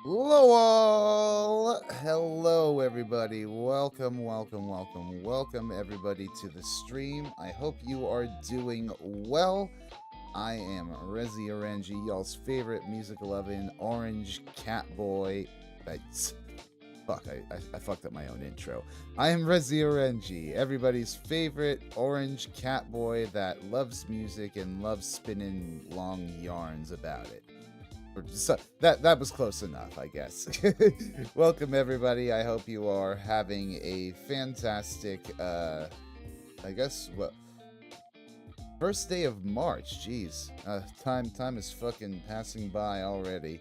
Hello, hello, everybody. Welcome, everybody, to the stream. I hope you are doing well. I am Rezi Orangi, y'all's favorite music loving orange catboy. That's fuck. I fucked up my own intro. I am Rezi Orangi, everybody's favorite orange catboy that loves music and loves spinning long yarns about it. So that was close enough, I guess. Welcome everybody. I hope you are having a fantastic I guess what first day of March. Jeez. Time is fucking passing by already.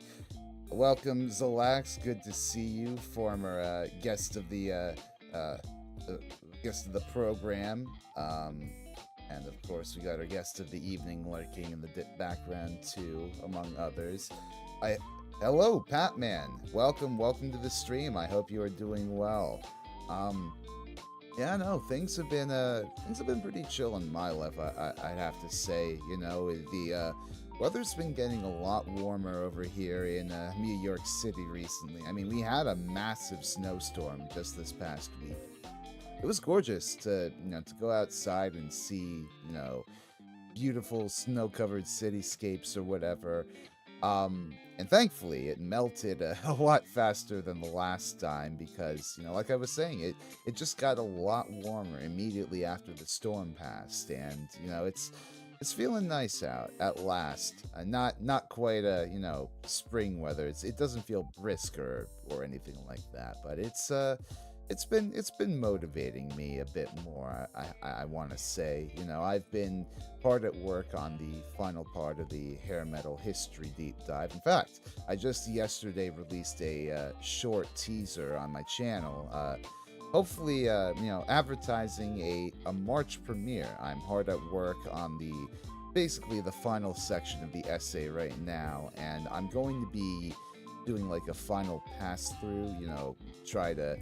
Welcome Zalax, good to see you, former guest of the uh, guest of the program. And of course, we got our guest of the evening lurking in the background too, among others. Hello, Patman. Welcome to the stream. I hope you are doing well. Yeah, no, things have been pretty chill in my life. I'd have to say, the weather's been getting a lot warmer over here in New York City recently. I mean, we had a massive snowstorm just this past week. It was gorgeous to go outside and see beautiful snow-covered cityscapes or whatever. And thankfully it melted a lot faster than the last time because like I was saying, it just got a lot warmer immediately after the storm passed, and it's feeling nice out at last. Not quite a spring weather. It doesn't feel brisk or anything like that, but it's been motivating me a bit more. I want to say, I've been hard at work on the final part of the hair metal history deep dive. In fact, I just yesterday released a short teaser on my channel. Hopefully, advertising a March premiere. I'm hard at work on basically the final section of the essay right now, and I'm going to be doing like a final pass through. Try to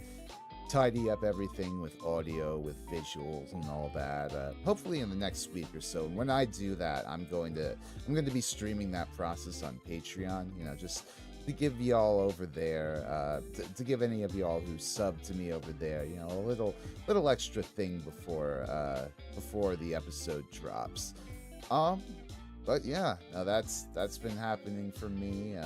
tidy up everything with audio, with visuals and all that. Hopefully in the next week or so. And when I do that, I'm going to be streaming that process on Patreon. Just to give y'all over there, to give any of y'all who sub to me over there, a little extra thing before the episode drops. But yeah, no, that's been happening for me.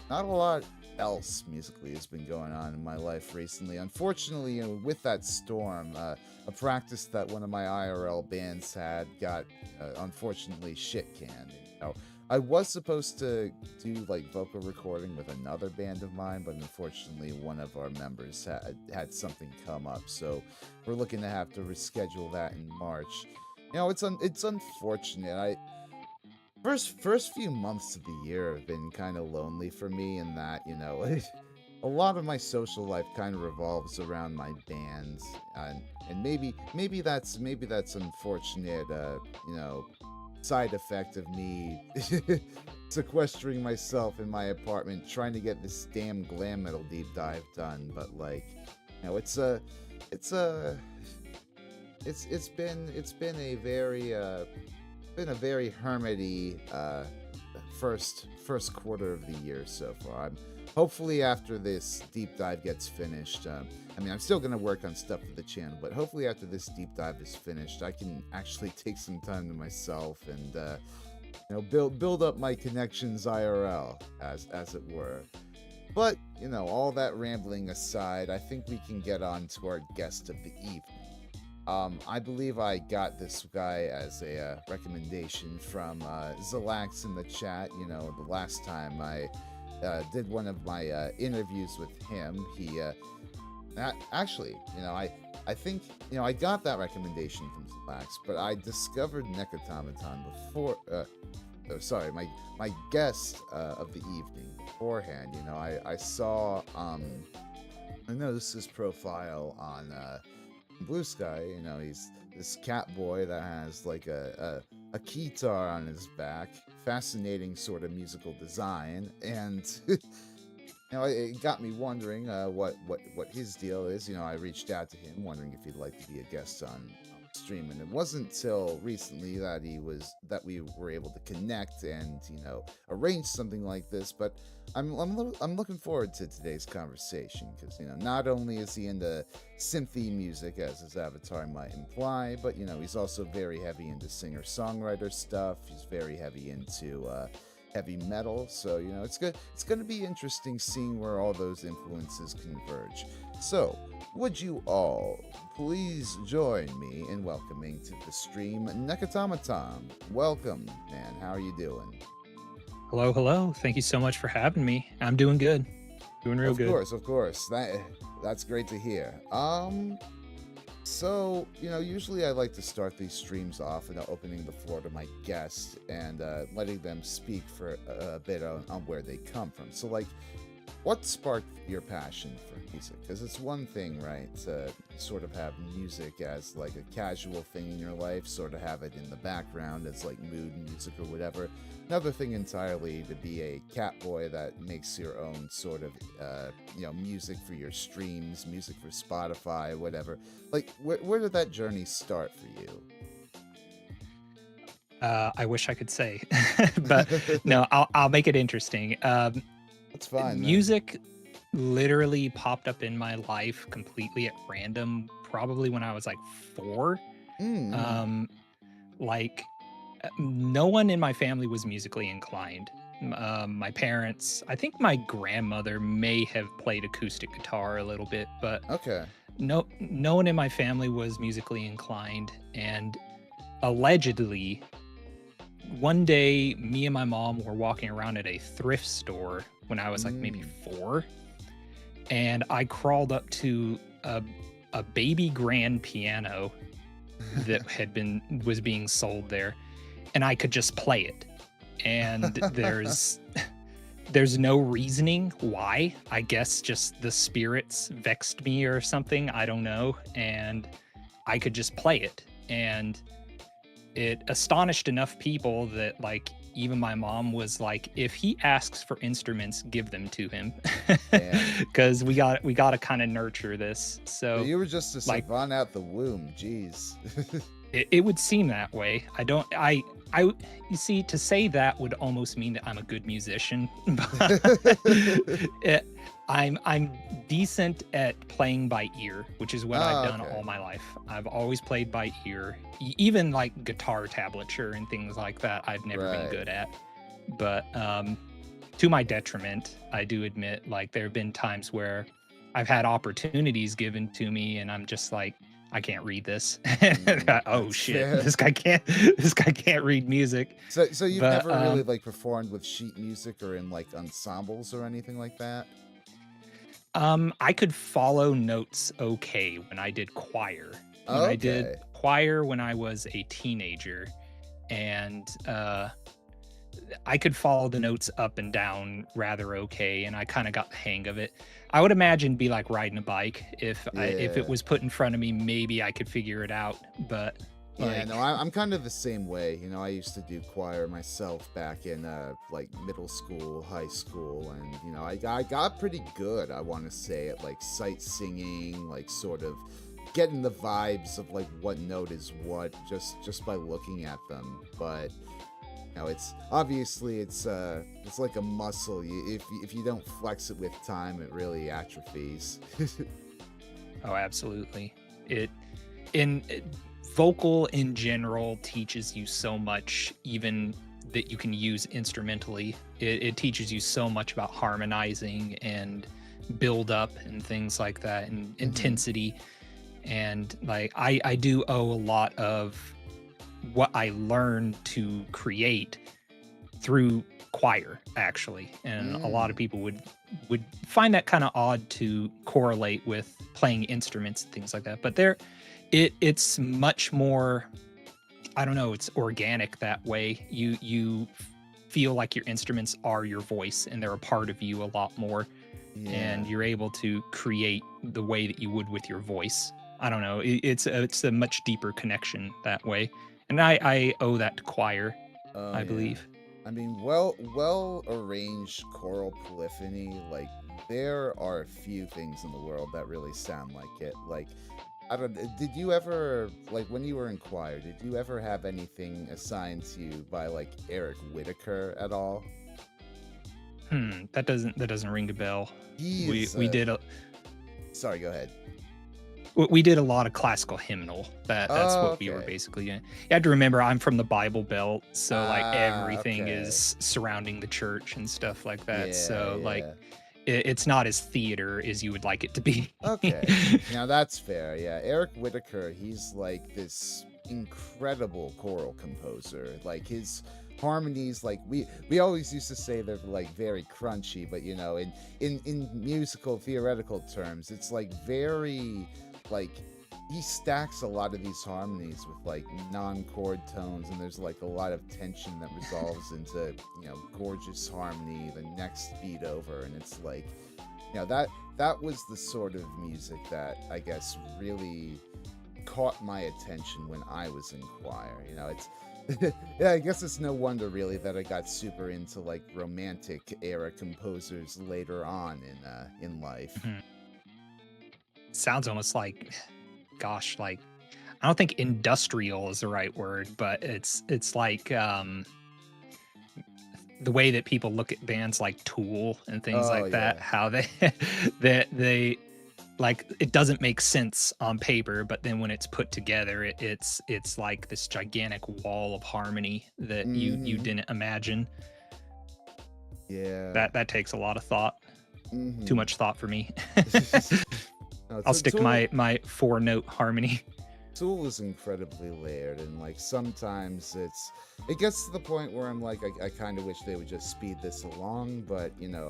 Not a lot else musically has been going on in my life recently. Unfortunately, with that storm, a practice that one of my IRL bands had got unfortunately shit canned. I was supposed to do like vocal recording with another band of mine, but unfortunately one of our members had something come up, so we're looking to have to reschedule that in March. It's unfortunate. First few months of the year have been kind of lonely for me in that, a lot of my social life kind of revolves around my bands, and maybe that's unfortunate, side effect of me sequestering myself in my apartment trying to get this damn glam metal deep dive done. But like, it's been a very hermity first quarter of the year so far. Hopefully after this deep dive gets finished, I'm still gonna work on stuff for the channel, but hopefully after this deep dive is finished, I can actually take some time to myself and build up my connections IRL, as it were. But all that rambling aside, I think we can get on to our guest of the evening. I believe I got this guy as a recommendation from Zalax in the chat. The last time I did one of my interviews with him, he actually, I think, I got that recommendation from Zalax, but I discovered Nekotomoton before. Sorry, my guest of the evening beforehand. I saw. I noticed his profile on Blue Sky. He's this cat boy that has like a guitar on his back. Fascinating sort of musical design, and it got me wondering what his deal is. I reached out to him wondering if he'd like to be a guest on streaming. It wasn't till recently that we were able to connect and arrange something like this. But I'm looking forward to today's conversation because not only is he into synthy music as his avatar might imply, but he's also very heavy into singer songwriter stuff. He's very heavy into heavy metal. So it's good. It's going to be interesting seeing where all those influences converge. So, would you all please join me in welcoming to the stream Nekotomoton? Welcome, man. How are you doing? Hello, hello. Thank you so much for having me. I'm doing good. Doing real good. Of course. That's great to hear. So, usually I like to start these streams off and opening the floor to my guests and letting them speak for a bit on where they come from. So, like, what sparked your passion for music? Because it's one thing, right, to sort of have music as like a casual thing in your life, sort of have it in the background as like mood music or whatever. Another thing entirely to be a catboy that makes your own sort of, music for your streams, music for Spotify, whatever. Like, where did that journey start for you? I wish I could say, but no, I'll make it interesting. That's fine, man. Music literally popped up in my life completely at random, probably when I was like 4. Mm. Like no one in my family was musically inclined. My parents, I think my grandmother may have played acoustic guitar a little bit, but Okay. no one in my family was musically inclined. And allegedly, one day me and my mom were walking around at a thrift store when I was like maybe 4, and I crawled up to a baby grand piano that was being sold there, and I could just play it. And there's no reasoning why. I guess just the spirits vexed me or something, I don't know, and I could just play it. And it astonished enough people that like even my mom was like, if he asks for instruments, give them to him. Because we got to kind of nurture this. So you were just a savant out the womb. Jeez. it would seem that way. You see, to say that would almost mean that I'm a good musician. But I'm decent at playing by ear, which is what I've done all my life. I've always played by ear. Even like guitar tablature and things like that, I've never been good at. But to my detriment, I do admit, like there have been times where I've had opportunities given to me, and I'm just like, I can't read this. Oh shit! Fair. This guy can't read music. So you've never really like performed with sheet music or in like ensembles or anything like that? I could follow notes okay when I did choir. I did choir when I was a teenager, and I could follow the notes up and down rather okay, and I kind of got the hang of it. I would imagine be like riding a bike. If it was put in front of me, maybe I could figure it out. But I'm kind of the same way. I used to do choir myself back in like middle school, high school, and I got pretty good, I want to say, at like sight singing, like sort of getting the vibes of like what note is what just by looking at them. But it's obviously it's like a muscle. If you don't flex it with time, it really atrophies. Oh, absolutely. Vocal in general teaches you so much, even that you can use instrumentally. It teaches you so much about harmonizing and build up and things like that, and intensity. And like I do owe a lot of what I learned to create through choir, actually. And a lot of people would find that kind of odd to correlate with playing instruments and things like that. But it's much more, I don't know, it's organic that way. You feel like your instruments are your voice and they're a part of you a lot more. And you're able to create the way that you would with your voice. I don't know. It's a much deeper connection that way. And I owe that to choir, I believe. I mean, well arranged choral polyphony, like there are a few things in the world that really sound like it. Like I don't. Did you ever like when you were in choir? Did you ever have anything assigned to you by like Eric Whitaker at all? That doesn't ring a bell. He We is. we did a Sorry, go ahead. we did a lot of classical hymnal. That's Oh, what we were okay. basically doing. You have to remember I'm from the Bible Belt, so like everything Okay. is surrounding the church and stuff like that. Yeah, So like yeah. it's not as theater as you would like it to be. Okay. Now that's fair. Yeah, Eric Whitaker, he's like this incredible choral composer. Like his harmonies, like we always used to say they're like very crunchy, but you know, in musical theoretical terms, it's like very like he stacks a lot of these harmonies with like non-chord tones, and there's like a lot of tension that resolves into, you know, gorgeous harmony the next beat over, and it's like, you know, that was the sort of music that I guess really caught my attention when I was in choir. You know, it's yeah, I guess it's no wonder really that I got super into like romantic era composers later on in life. Mhm. Sounds almost like, gosh, like I don't think industrial is the right word, but it's like the way that people look at bands like Tool and things Oh like that, yeah. how they that they like it doesn't make sense on paper, but then when it's put together, it's like this gigantic wall of harmony that you Mhm. didn't imagine. Yeah. That takes a lot of thought. Too Mhm. much thought for me. No, I'll stick to Tool my 4 note harmony. Tool is incredibly layered, and like sometimes it gets to the point where I'm like I kind of wish they would just speed this along, but you know,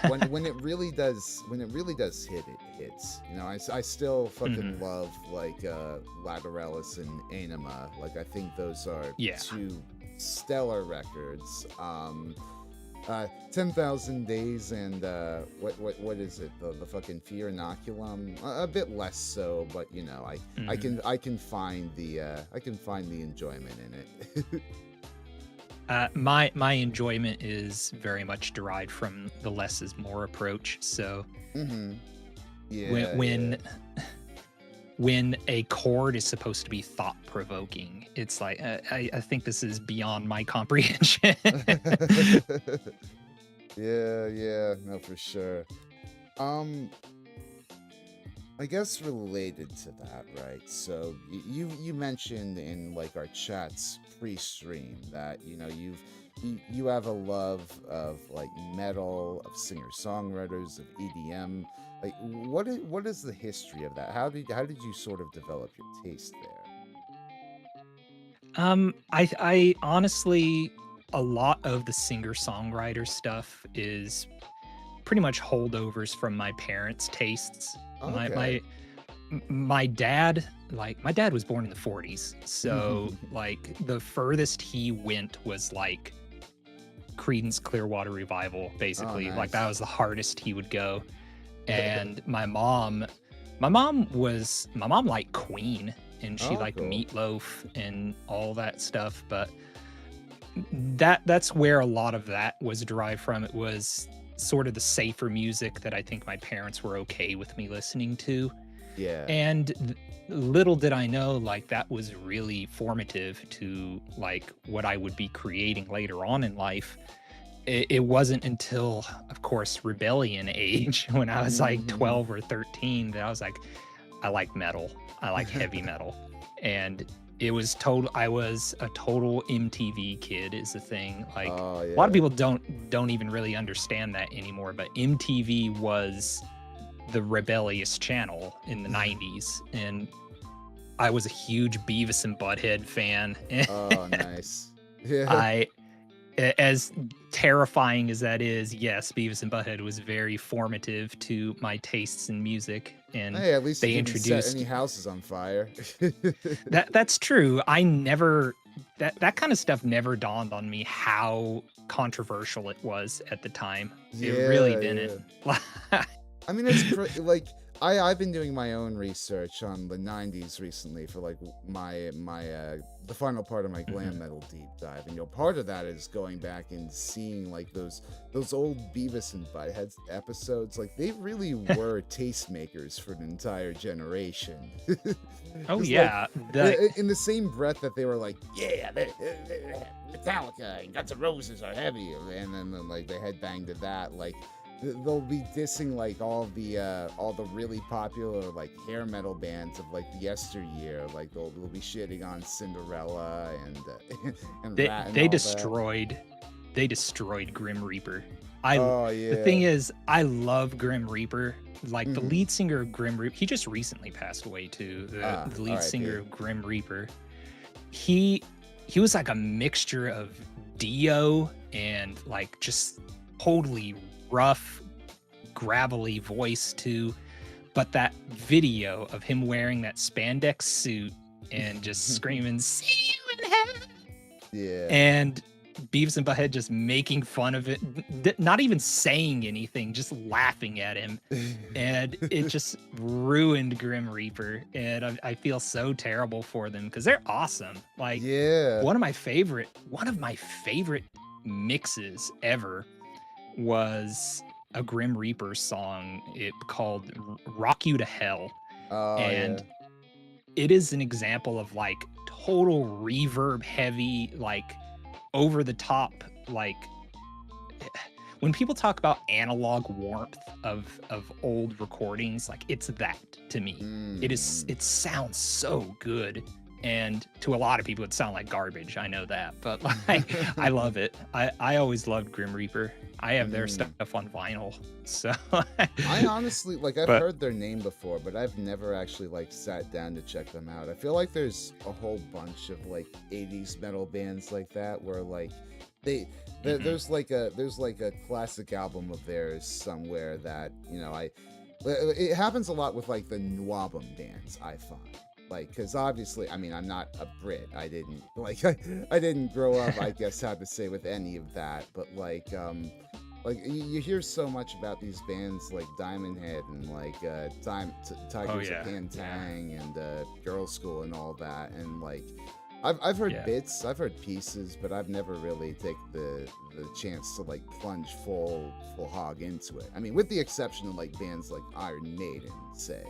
when it really does hit, it hits. You know, I still Mhm. fucking love like Lateralis and Anima. Like I think those are Yeah. two stellar records. 10,000 Days and what is it? The fucking Fear Inoculum. A bit less so, but you know, Mhm. I can find the enjoyment in it. My enjoyment is very much derived from the less is more approach. So Mm-hmm. when Yeah, yeah. when when a chord is supposed to be thought provoking, it's like I think this is beyond my comprehension. Yeah, yeah, no, for sure. Um, I guess related to that, right? So you mentioned in like our chats pre-stream that you know you have a love of like metal, of singer-songwriters, of EDM. Like what is the history of that? How did you sort of develop your taste there? I honestly, a lot of the singer songwriter stuff is pretty much holdovers from my parents' tastes. My Okay. my my dad, like my dad was born in the 40s, so like the furthest he went was like Creedence Clearwater Revival, Oh, basically. Like that nice. was the hardest he would go. And my mom liked Queen and she Oh, liked cool. Meatloaf and all that stuff, but that's where a lot of that was derived from. It was sort of the safer music that I think my parents were okay with me listening to. Yeah. And little did I know, like that was really formative to like what I would be creating later on in life. It wasn't until, of course, rebellion age when I was like Hmm. 12 or 13 that I was like, I like metal. I like heavy metal. And it was total I was a total MTV kid is the thing. Like Oh a lot of yeah. people don't even really understand that anymore, but MTV was the rebellious channel in the 90s, and I was a huge Beavis and Butthead fan. Oh, nice. Yeah. I as terrifying as that is, yes, Beavis and Butthead was very formative to my tastes in music, and Hey, at least you they didn't set introduced any houses on fire. that's true. I never that kind of stuff never dawned on me how controversial it was at the time. It really Yeah, didn't. yeah. I mean, it's like I've been doing my own research on the 90s recently for like the final part of my glam metal deep dive, and part of that is going back and seeing like those old Beavis and Butthead episodes. Like they really were tastemakers for an entire generation. Oh yeah, like, in the same breath that they were like, yeah, Metallica and Guns N' Roses are heavy, and then like they headbanged to that, like they'll be dissing like all the really popular like hair metal bands of like the yesteryear. Like they'll be shitting on Cinderella and Rat and they all destroyed they destroyed Grim Reaper. The thing is, I love Grim Reaper. Like the lead singer of Grim Reaper, he just recently passed away too. The lead singer of Grim Reaper, he was like a mixture of Dio and like just totally rough, gravelly voice too. But that video of him wearing that spandex suit and just screaming, "See you in heaven!" Yeah. And Beavis and Butthead just making fun of it, not even saying anything, just laughing at him. And it just ruined Grim Reaper. And I feel so terrible for them because they're awesome. Like, one of my favorite mixes ever was a Grim Reaper song called Rock You to Hell. And it is an example of like total reverb heavy, like over the top, like when people talk about analog warmth of old recordings, like it's that to me. It sounds so good. And to a lot of people, it sounds like garbage. I know that, but like, I love it. I always loved Grim Reaper. I have their stuff on vinyl. So I honestly, like, I've heard their name before, but I've never actually like sat down to check them out. I feel like there's a whole bunch of like 80s metal bands like that where like there's like a classic album of theirs somewhere that, it happens a lot with like the Nwabum bands, I find. Like, because obviously, I mean, I'm not a Brit. I didn't grow up, I guess, how to say, with any of that. But like you hear so much about these bands like Diamond Head and like Tigers of Pantang and Girl School and all that. And like, I've heard bits, I've heard pieces, but I've never really taken the chance to like plunge full hog into it. I mean, with the exception of like bands like Iron Maiden, say.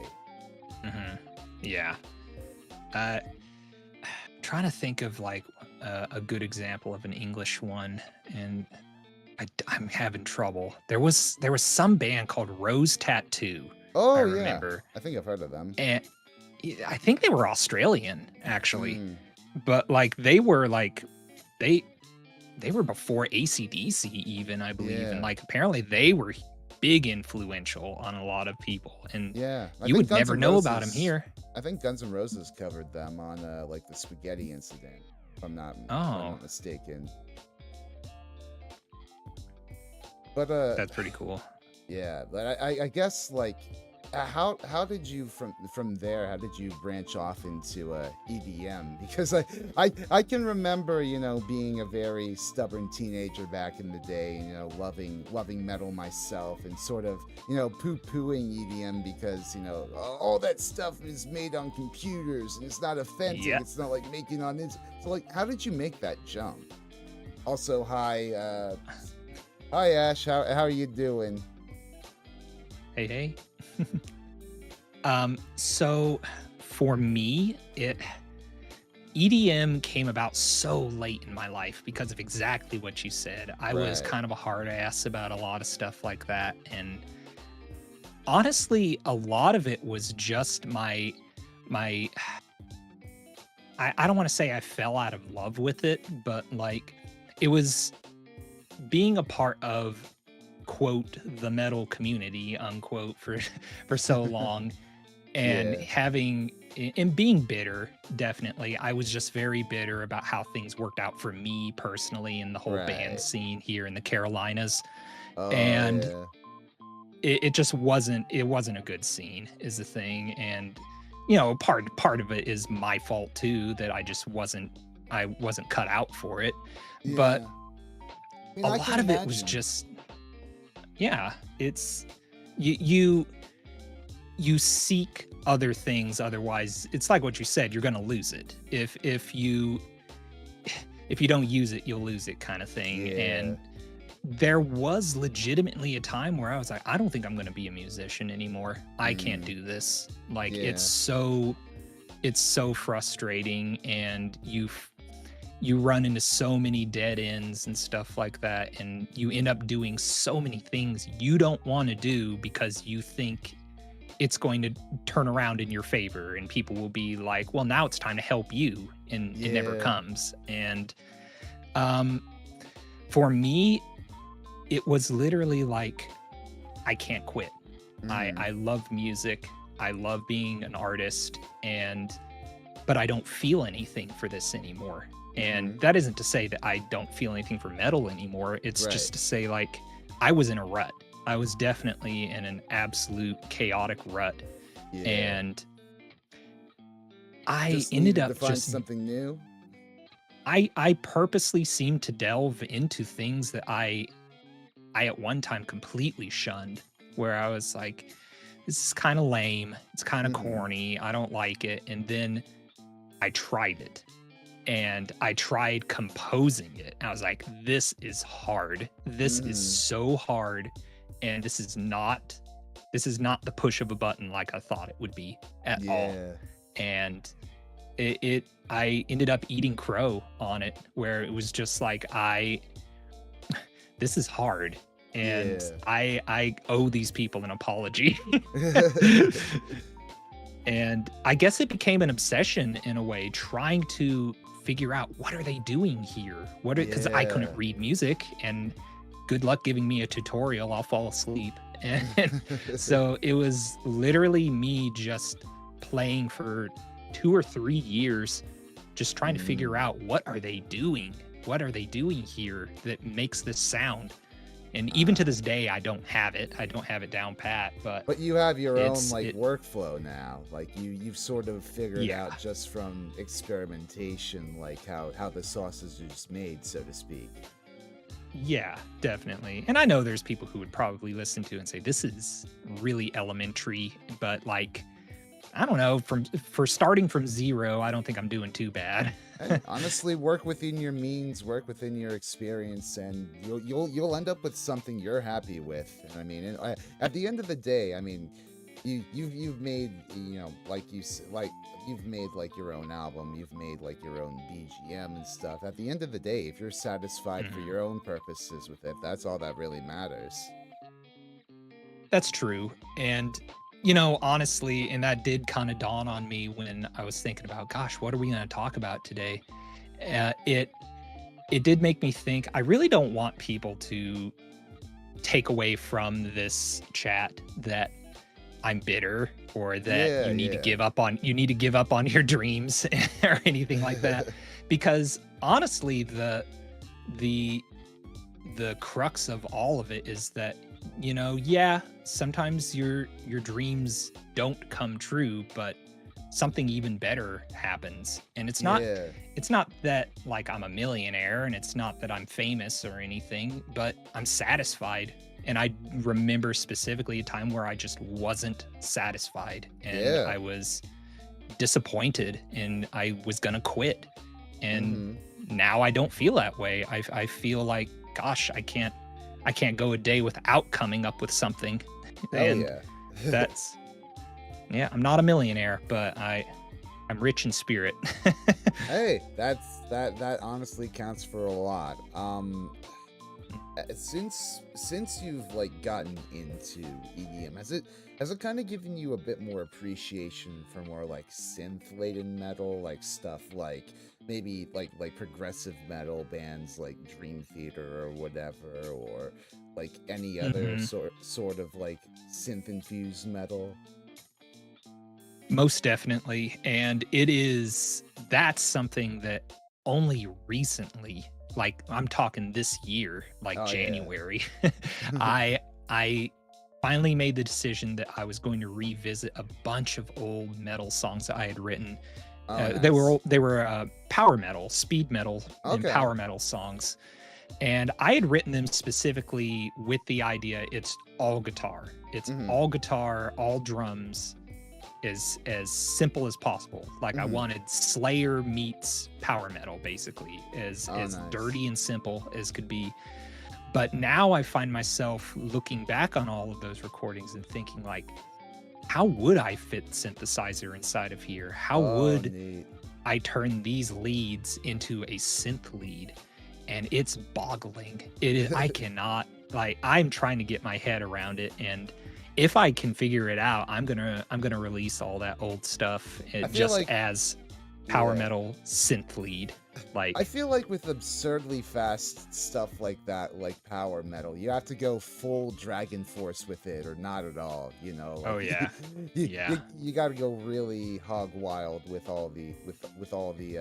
Yeah. Trying to think of like a good example of an English one, and I'm having trouble. There was some band called Rose Tattoo. Oh, I remember. I think I've heard of them. And I think they were Australian actually, but like they were before AC/DC even, I believe, and like apparently they were big influential on a lot of people, and you would never know about them here. I think Guns N' Roses covered them on like the Spaghetti Incident, if I'm not mistaken. But that's pretty cool. Yeah, but I guess like how did you from there? How did you branch off into EDM? Because I can remember being a very stubborn teenager back in the day, loving metal myself and sort of poo-pooing EDM because all that stuff is made on computers and it's not authentic. It's not like making on this. So like, how did you make that jump? Also, hi Ash, how are you doing? Hey. So for me, EDM came about so late in my life because of exactly what you said. I was kind of a hard ass about a lot of stuff like that. And honestly, a lot of it was just I don't want to say I fell out of love with it, but like it was being a part of, quote, the metal community, unquote, for so long. And being bitter, definitely. I was just very bitter about how things worked out for me personally in the whole band scene here in the Carolinas. It just wasn't a good scene is the thing. And, part of it is my fault too, that I wasn't cut out for it. Yeah. But a lot of it was just, it's you seek other things, otherwise it's like what you said, you're going to lose it. If you don't use it, you'll lose it, kind of thing. Yeah. And there was legitimately a time where I was like, I don't think I'm going to be a musician anymore. I can't do this. Like, Yeah. it's so frustrating, and you run into so many dead ends and stuff like that, and you end up doing so many things you don't want to do because you think it's going to turn around in your favor, and people will be like, well, now it's time to help you, and it never Yeah. comes. And for me, it was literally like, I can't quit. I love music. I love being an artist, but I don't feel anything for this anymore. And that isn't to say that I don't feel anything for metal anymore. It's just to say, like, I was in a rut. I was definitely in an absolute chaotic rut. Yeah. And I Just ended needed up to find just something new. I purposely seemed to delve into things that I at one time completely shunned, where I was like, this is kind of lame. It's kind of corny. I don't like it. And then I tried it, and I tried composing it. And I was like, this is hard. This is so hard. And this is not the push of a button like I thought it would be at all. And I ended up eating crow on it, where it was just like, this is hard, and I owe these people an apology. And I guess it became an obsession in a way, trying to figure out, what are they doing here? Because I couldn't read music, and good luck giving me a tutorial, I'll fall asleep. And so it was literally me just playing for 2 or 3 years, just trying to figure out, what are they doing? What are they doing here that makes this sound? And even to this day, I don't have it. I don't have it down pat. But you have your own workflow now. Like, you've sort of figured out just from experimentation, like how the sausage is made, so to speak. Yeah, definitely. And I know there's people who would probably listen to and say, this is really elementary, but like, I don't know, for starting from zero, I don't think I'm doing too bad. Honestly, work within your means, work within your experience, and you'll end up with something you're happy with. And I mean, at the end of the day, I mean, you've made, you've made like your own album, you've made like your own BGM and stuff. At the end of the day, if you're satisfied for your own purposes with it, that's all that really matters. That's true. And honestly, and that did kind of dawn on me when I was thinking about, gosh, what are we going to talk about today? It did make me think, I really don't want people to take away from this chat that I'm bitter, or that you need to give up on your dreams or anything like that. Because honestly, the crux of all of it is that, sometimes your dreams don't come true, but something even better happens. And it's not that like I'm a millionaire, and it's not that I'm famous or anything, but I'm satisfied. And I remember specifically a time where I just wasn't satisfied, and I was disappointed, and I was gonna quit. And now I don't feel that way. I feel like, gosh, I can't go a day without coming up with something. And that's, I'm not a millionaire, but I'm rich in spirit. Hey, that honestly counts for a lot. Since you've like gotten into EDM, has it kind of given you a bit more appreciation for more like synth laden metal, like stuff like maybe like progressive metal bands like Dream Theater or whatever, or like any other sort of like synth infused metal? Most definitely. And that's something that only recently, like I'm talking this year, like January, I finally made the decision that I was going to revisit a bunch of old metal songs that I had written. Nice. They were power metal, speed metal, and power metal songs And I had written them specifically with the idea it's all guitar. It's Mhm. all guitar, all drums, as simple as possible. Like I Mhm. wanted Slayer meets power metal, basically, Oh, as nice. dirty and simple as could be. But now I find myself looking back on all of those recordings and thinking like, how would I fit synthesizer inside of here? How Oh, would neat. I turn these leads into a synth lead? And it's boggling. I cannot, like, I'm trying to get my head around it, and if I can figure it out, I'm gonna release all that old stuff I feel just like as power yeah. metal synth lead. I Like, feel like with absurdly fast stuff like that, like power metal, you have to go full Dragon Force with it, or not at all. You know, like oh yeah, yeah. you got to go really hog wild with all the with all the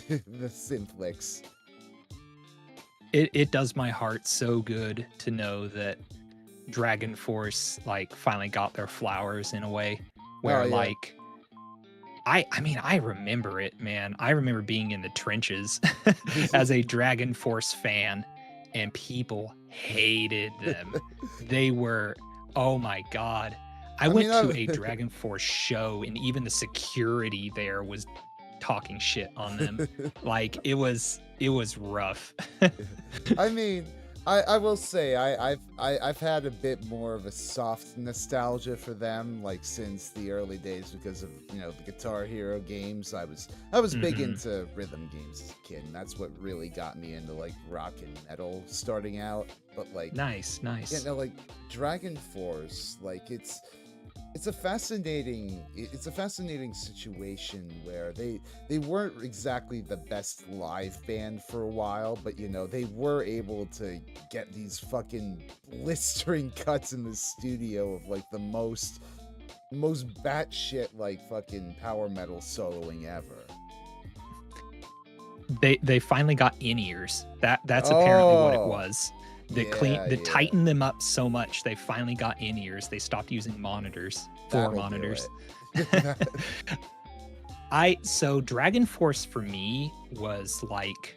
the synth licks. It does my heart so good to know that Dragon Force like finally got their flowers in a way Oh where yeah. like I mean, I remember it, man. I remember being in the trenches as a Dragon Force fan, and people hated them. They were, oh my God. I I mean, went to a Dragon Force show, and even the security there was talking shit on them. Like it was rough. I mean, I will say I've had a bit more of a soft nostalgia for them, like since the early days because of the Guitar Hero games. I was big Mhm. into rhythm games as a kid, and that's what really got me into like rock and metal starting out. But like Nice, nice. like Dragon Force, like it's a fascinating situation where they weren't exactly the best live band for a while, but they were able to get these fucking blistering cuts in the studio of like the most batshit like fucking power metal soloing ever. They finally got in-ears. That's apparently what it Oh, was. yeah, That yeah. tightened them up so much they finally got in-ears. They stopped using monitors, floor That'll do monitors. it. That- So Dragon Force for me was like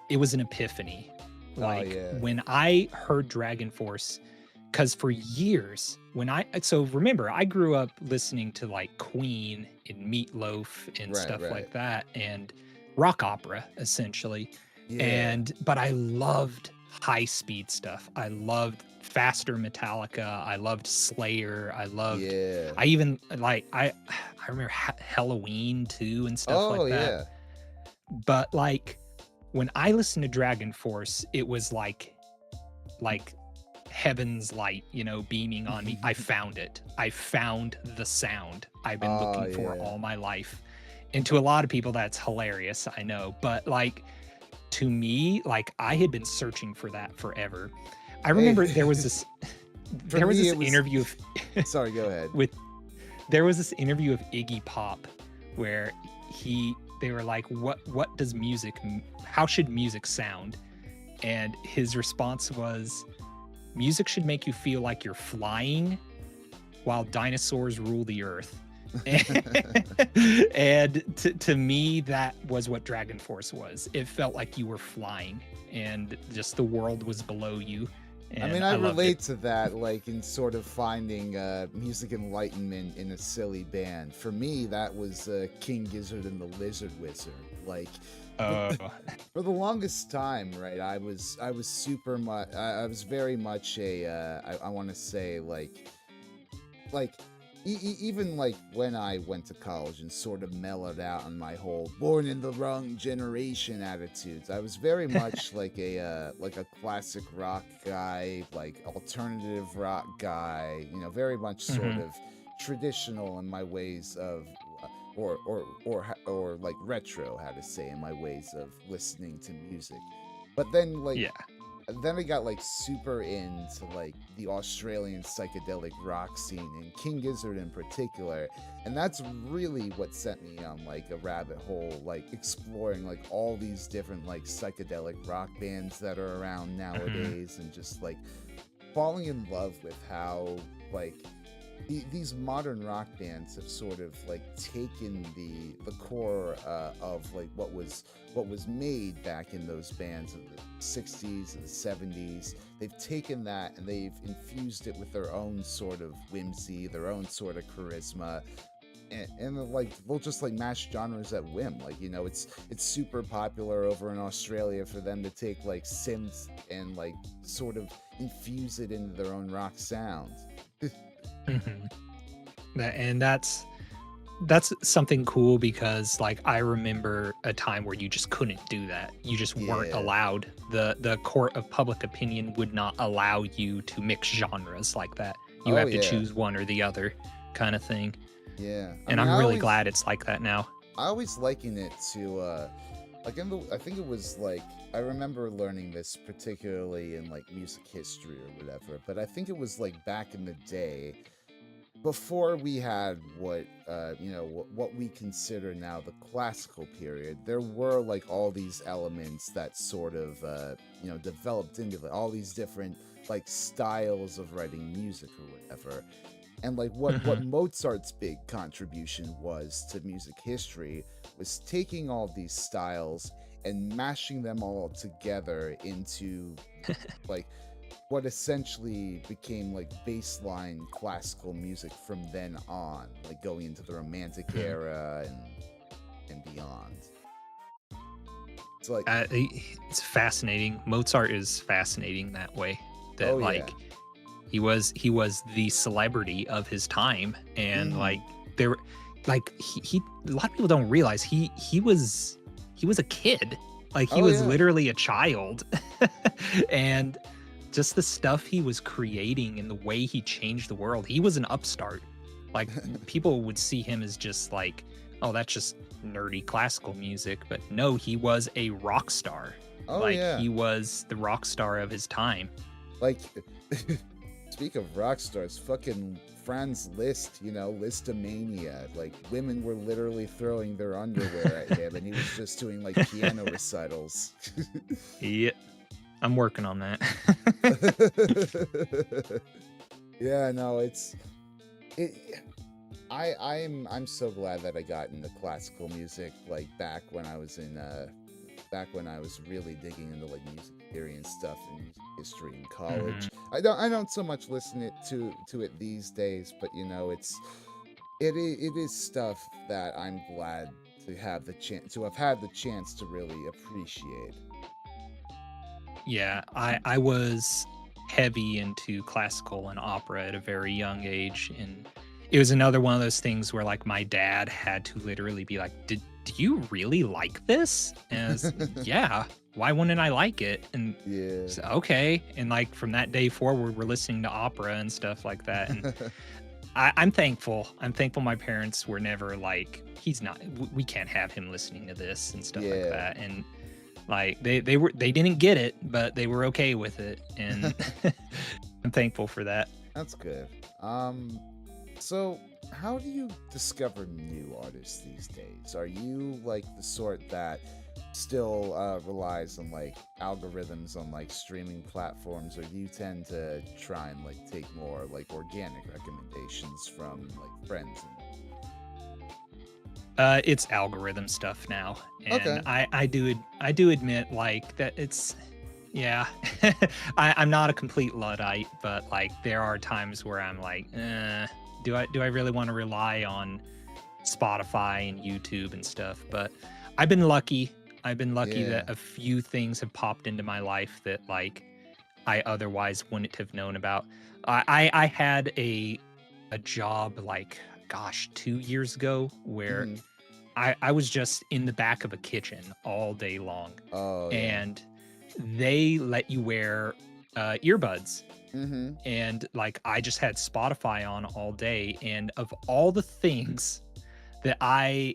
it was an epiphany. oh Like yeah. when I heard Dragon Force, because for years so remember I grew up listening to like Queen and Meatloaf and Right, stuff right. like that and rock opera essentially. Yeah. But I loved high speed stuff. I loved faster Metallica. I loved Slayer. Yeah. I even like I remember Halloween too and stuff Oh like that. yeah. But like when I listened to Dragon Force, it was like heaven's light, beaming on me. I found it. I found the sound I've been Oh looking for yeah. all my life. And to a lot of people that's hilarious, I know, but like to me, like I had been searching for that forever. I Hey, remember there was this for me it was. interview Sorry, go ahead. with there was this interview of Iggy Pop where they were like what does how should music sound? And his response was music should make you feel like you're flying while dinosaurs rule the earth. And to me that was what Dragon Force was. It felt like you were flying and just the world was below you, I mean, and I I loved it. relate to that, like in sort of finding music enlightenment in a silly band. For me, that was King Gizzard and the Lizard Wizard. Like, for, uh for the longest time, right? I was super much. I was very much I want to say like even like when I went to college and sort of mellowed out on my whole born in the wrong generation attitudes, I was very much like a classic rock guy, like alternative rock guy, very much sort mhm. of traditional in my ways of or like retro, how to say, in my ways of listening to music. But Yeah. then I got like super into like the Australian psychedelic rock scene and King Gizzard in particular. And that's really what sent me on like a rabbit hole, like exploring like all these different like psychedelic rock bands that are around Mhm. nowadays and just like falling in love with how like these modern rock bands have sort of like taken the core of like what was made back in those bands of the 60s and the 70s. They've taken that and they've infused it with their own sort of whimsy, their own sort of charisma, and like they'll just like mash genres at whim. Like, you know, it's super popular over in Australia for them to take like synth and like sort of infuse it into their own rock sounds. Mhm. And that's something cool because like I remember a time where you just couldn't do that. You just weren't Yeah. allowed. The court of public opinion would not allow you to mix genres like that. You Oh have to yeah. choose one or the other kind of thing. Yeah. I And mean, I'm really glad it's like that now. I always liken it to like I think it was like I remember learning this particularly in like music history or whatever, but I think it was like back in the day before we had what you know what we consider now the classical period. There were like all these elements that sort of you know developed into all these different like styles of writing music or whatever. And like what Mhm. Mozart's big contribution was to music history was taking all these styles and mashing them all together into like what essentially became like baseline classical music from then on, like going into the romantic Mhm. era and beyond. It's like, It's fascinating. Mozart is fascinating that way. That oh yeah. like he was the celebrity of his time, and Mm-hmm. like there like he a lot of people don't realize he was a kid. Like he Oh was yeah. literally a child. And just the stuff he was creating and the way he changed the world. He was an upstart. Like people would see him as just like, oh, that's just nerdy classical music, but no, he was a rock star. Oh Like yeah. he was the rock star of his time. Like, speak of rock stars, fucking Franz Liszt, you know, Listomania. Like, women were literally throwing their underwear at him, and he was just doing like piano recitals. Yeah, I'm working on that. Yeah, no, it. I'm so glad that I got into classical music like back when I was really digging into like music theory and stuff and music history in Mhm. college. I don't so much listen to it these days, but you know it is stuff that I'm glad to have had the chance to really appreciate. Yeah, I was heavy into classical and opera at a very young age, and it was another one of those things where like my dad had to literally be like, "Did do you really like this?" And I was, yeah, why wouldn't I like it? And Yeah. so, okay, and like from that day forward, we're listening to opera and stuff like that, and I'm thankful. I'm thankful my parents were never like, he's not. We can't have him listening to this and stuff like Yeah. that, and like they didn't get it, but they were okay with it, and I'm thankful for that. That's good. So how do you discover new artists these days? Are you like the sort that still relies on like algorithms on like streaming platforms, or do you tend to try and like take more like organic recommendations from like friends? It's algorithm stuff now, and Okay. I do admit like that it's yeah. I'm not a complete luddite, but like there are times where I'm like, do I really want to rely on Spotify and YouTube and stuff? But I've been lucky. I've been lucky Yeah. that a few things have popped into my life that like I otherwise wouldn't have known about. I had a job like gosh 2 years ago where Hmm. I was just in the back of a kitchen all day long, Oh yeah. and they let you wear earbuds, Hmm. and like I just had Spotify on all day, and of all the things that I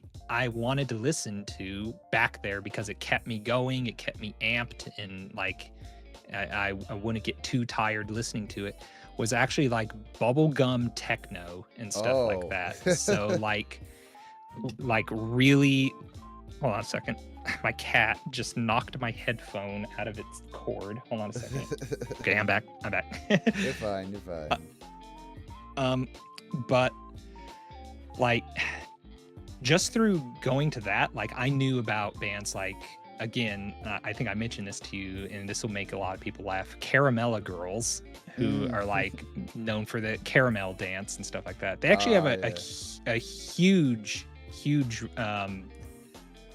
wanted to listen to back there because it kept me going, it kept me amped, and like I wouldn't get too tired listening to it, was actually like bubblegum techno and stuff like Oh. that. So like really hold on a second. My cat just knocked my headphone out of its cord. Hold on a second. Okay, I'm back. I'm back. You're fine. You're Uh, fine. um but like just through going to that, like I knew about bands like, again, I think I mentioned this to you, and this will make a lot of people laugh. Caramella Girls, who are like known for the caramel dance and stuff like that. They actually have a huge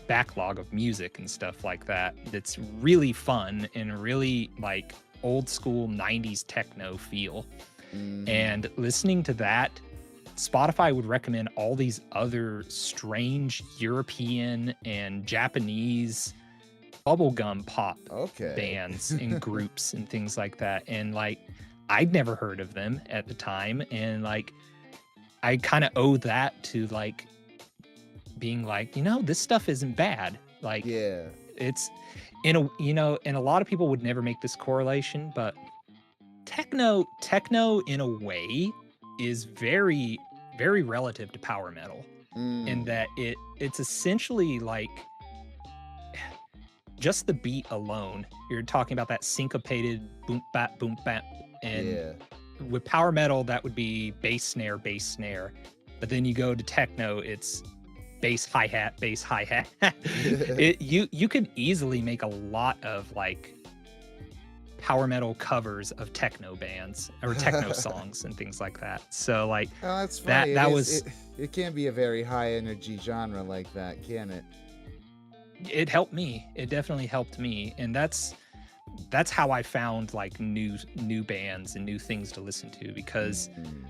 backlog of music and stuff like that. That's really fun and really like old school 90s techno feel. And listening to that, Spotify would recommend all these other strange European and Japanese bubblegum pop bands and groups and things like that. And like, I'd never heard of them at the time. And like, I kind of owe that to like being like, this stuff isn't bad. Like, it's and a lot of people would never make this correlation, but techno in a way is very, very relative to power metal in that it's essentially like just the beat alone. You're talking about that syncopated boom bap, and with power metal that would be bass snare. But then you go to techno, it's bass hi-hat. You could easily make a lot of like power metal covers of techno bands or techno songs and things like that. So like that's funny. It can be a very high energy genre like that, can it? It helped me. It definitely helped me, and that's how I found like new bands and new things to listen to, because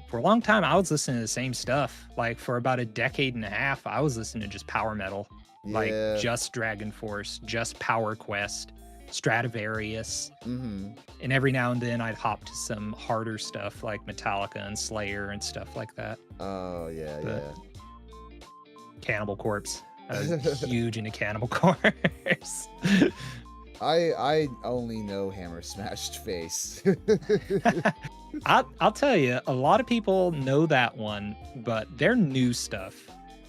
for a long time I was listening to the same stuff. Like for about a decade and a half, I was listening to just power metal, like just Dragon Force, just Power Quest, Stradivarius, and every now and then I'd hop to some harder stuff like Metallica and Slayer and stuff like that. Cannibal Corpse. I was huge into Cannibal Corpse. I only know Hammer Smashed Face. I'll tell you, a lot of people know that one, but their new stuff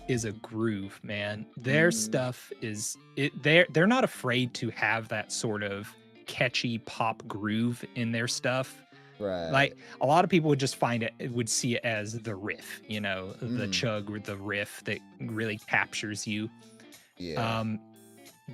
is a groove, man. Their stuff is they're not afraid to have that sort of catchy pop groove in their stuff. Right. Like a lot of people would see it as the riff, the chug or the riff that really captures you. Yeah.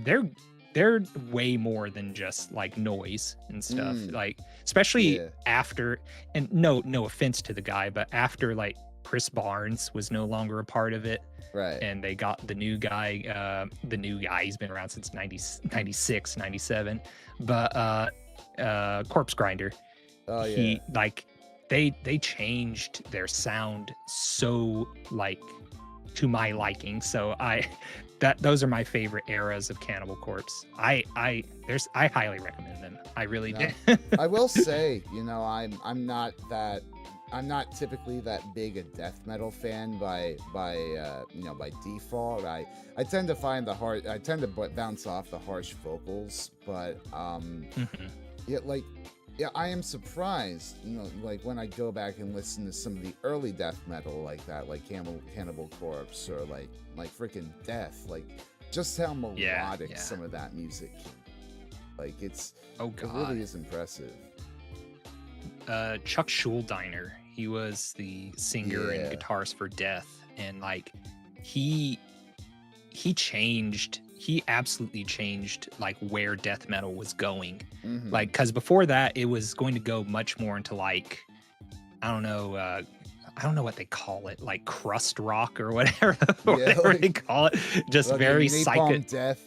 They're way more than just like noise and stuff. Like especially after, and no offense to the guy, but after like Chris Barnes was no longer a part of it. Right. And they got the new guy, he's been around since 96, 97. But Corpse Grinder. Oh yeah. He like they changed their sound so like to my liking. So those are my favorite eras of Cannibal Corpse. I highly recommend them. I really do. I will say, I'm not typically that big a death metal fan by default. I tend to find I tend to bounce off the harsh vocals, but I am surprised, like when I go back and listen to some of the early death metal like that, like Cannibal Corpse or like freaking Death, like just how melodic some of that music can be. Like it really is impressive. Chuck Schuldiner, he was the singer and guitarist for Death, and like he absolutely changed like where death metal was going. Like because before that it was going to go much more into like I don't know what they call it, like crust rock or whatever they call it, just very psychic death.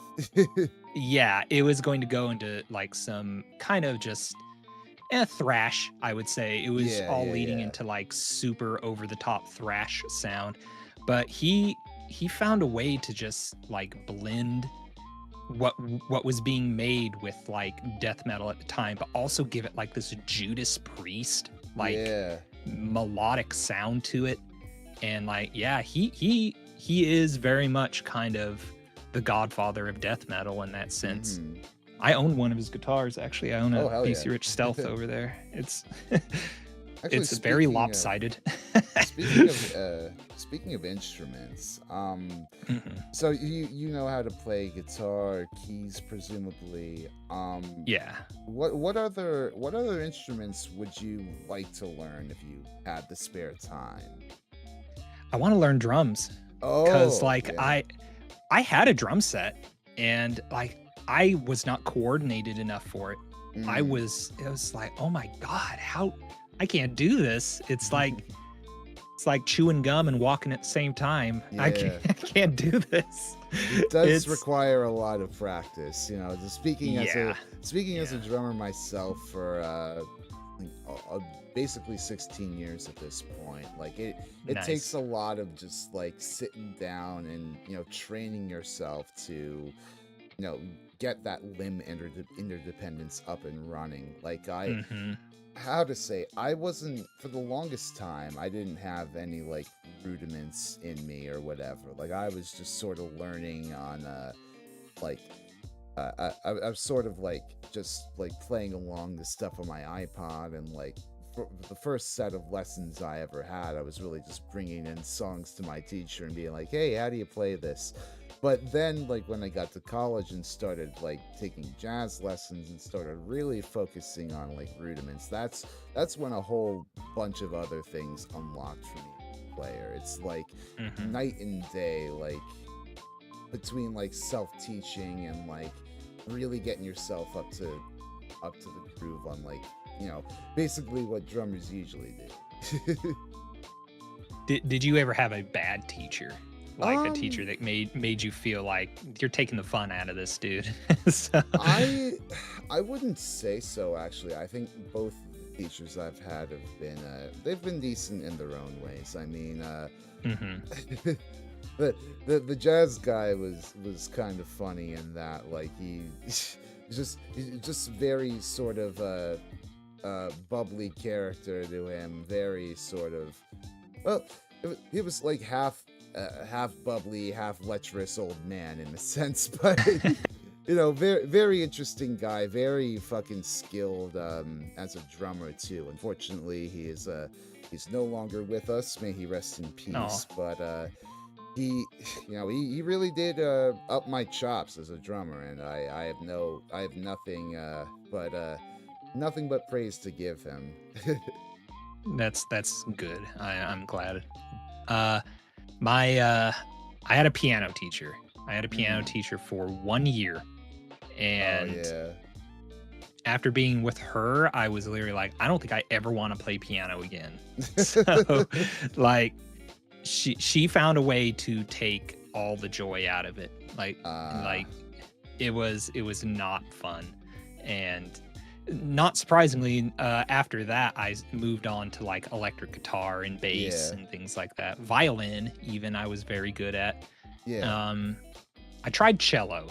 Yeah, it was going to go into like some kind of just thrash, I would say. It was leading into like super over the top thrash sound, but he found a way to just like blend what was being made with like death metal at the time, but also give it like this Judas Priest like melodic sound to it. And like he is very much kind of the godfather of death metal in that sense. I own one of his guitars, actually. I own a BC Rich Stealth over there. It's actually, it's very lopsided. Speaking of instruments, so you know how to play guitar, keys, presumably. What other instruments would you like to learn if you had the spare time? I want to learn drums because Oh, like yeah. I had a drum set and like I was not coordinated enough for it. Mm. It was like, oh my God, how I can't do this. It's like chewing gum and walking at the same time. Yeah. I can't do this. It does It's require a lot of practice, you know. Just yeah, speaking as a yeah. drummer myself for like, basically 16 years at this point. Like it takes Nice. a lot of just like sitting down and training yourself to get that limb interdependence up and running. Like Mm-hmm. how to say, I wasn't, for the longest time I didn't have any like rudiments in me or whatever. Like I was just sort of learning on like I was sort of like just like playing along the stuff on my iPod, and like for the first set of lessons I ever had, I was really just bringing in songs to my teacher and being like, hey, how do you play this? But then like when I got to college and started like taking jazz lessons and started really focusing on like rudiments, that's when a whole bunch of other things unlocked for me as a player. It's like Mm-hmm. night and day, like between like self-teaching and like really getting yourself up to the groove on like basically what drummers usually do. Did you ever have a bad teacher? Like a teacher um that made you feel like you're taking the fun out of this, dude. So, I I wouldn't say so, actually. I think both the teachers I've had have been they've been decent in their own ways. I mean, mhm. the the jazz guy was kind of funny in that like he's just very sort of bubbly character to him, very sort of, well, he was like half bubbly, half lecherous old man in a sense, but very very interesting guy, very fucking skilled as a drummer too. Unfortunately, he's no longer with us. May he rest in Oh, peace. But he he really did up my chops as a drummer, and I have nothing but nothing but praise to give him. that's good. I'm glad. Uh, my I had a piano teacher. I had a piano Mm. teacher for 1 year, Oh and yeah. after being with her, I was literally like, I don't think I ever want to play piano again. So, like, she found a way to take all the joy out of it. uh Like it was not fun, and not surprisingly, after that moved on to like electric guitar and bass yeah, and things like that. Violin, even, I was very good at. yeah. um I tried cello.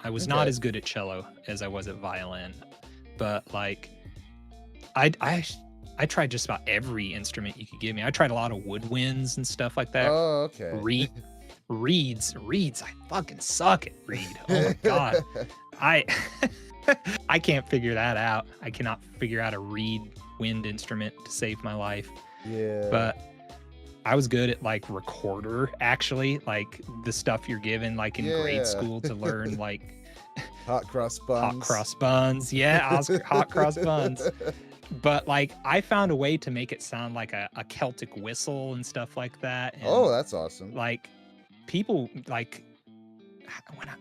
I was not Okay. as good at cello as I was at violin, but like I I I tried just about every instrument you could give me. I tried a lot of woodwinds and stuff like that. Oh, okay. Reed reeds. I fucking suck at reed. Oh my god. I I can't figure that out. I cannot figure out a reed wind instrument to save my life. Yeah. But I was good at like recorder, actually, like the stuff you're given like in grade Yeah. school to learn like Hot cross hot buns. cross buns. Yeah, Oscar, hot cross buns. But like I found a way to make it sound like a Celtic whistle and stuff like that. And Oh, that's awesome. like people like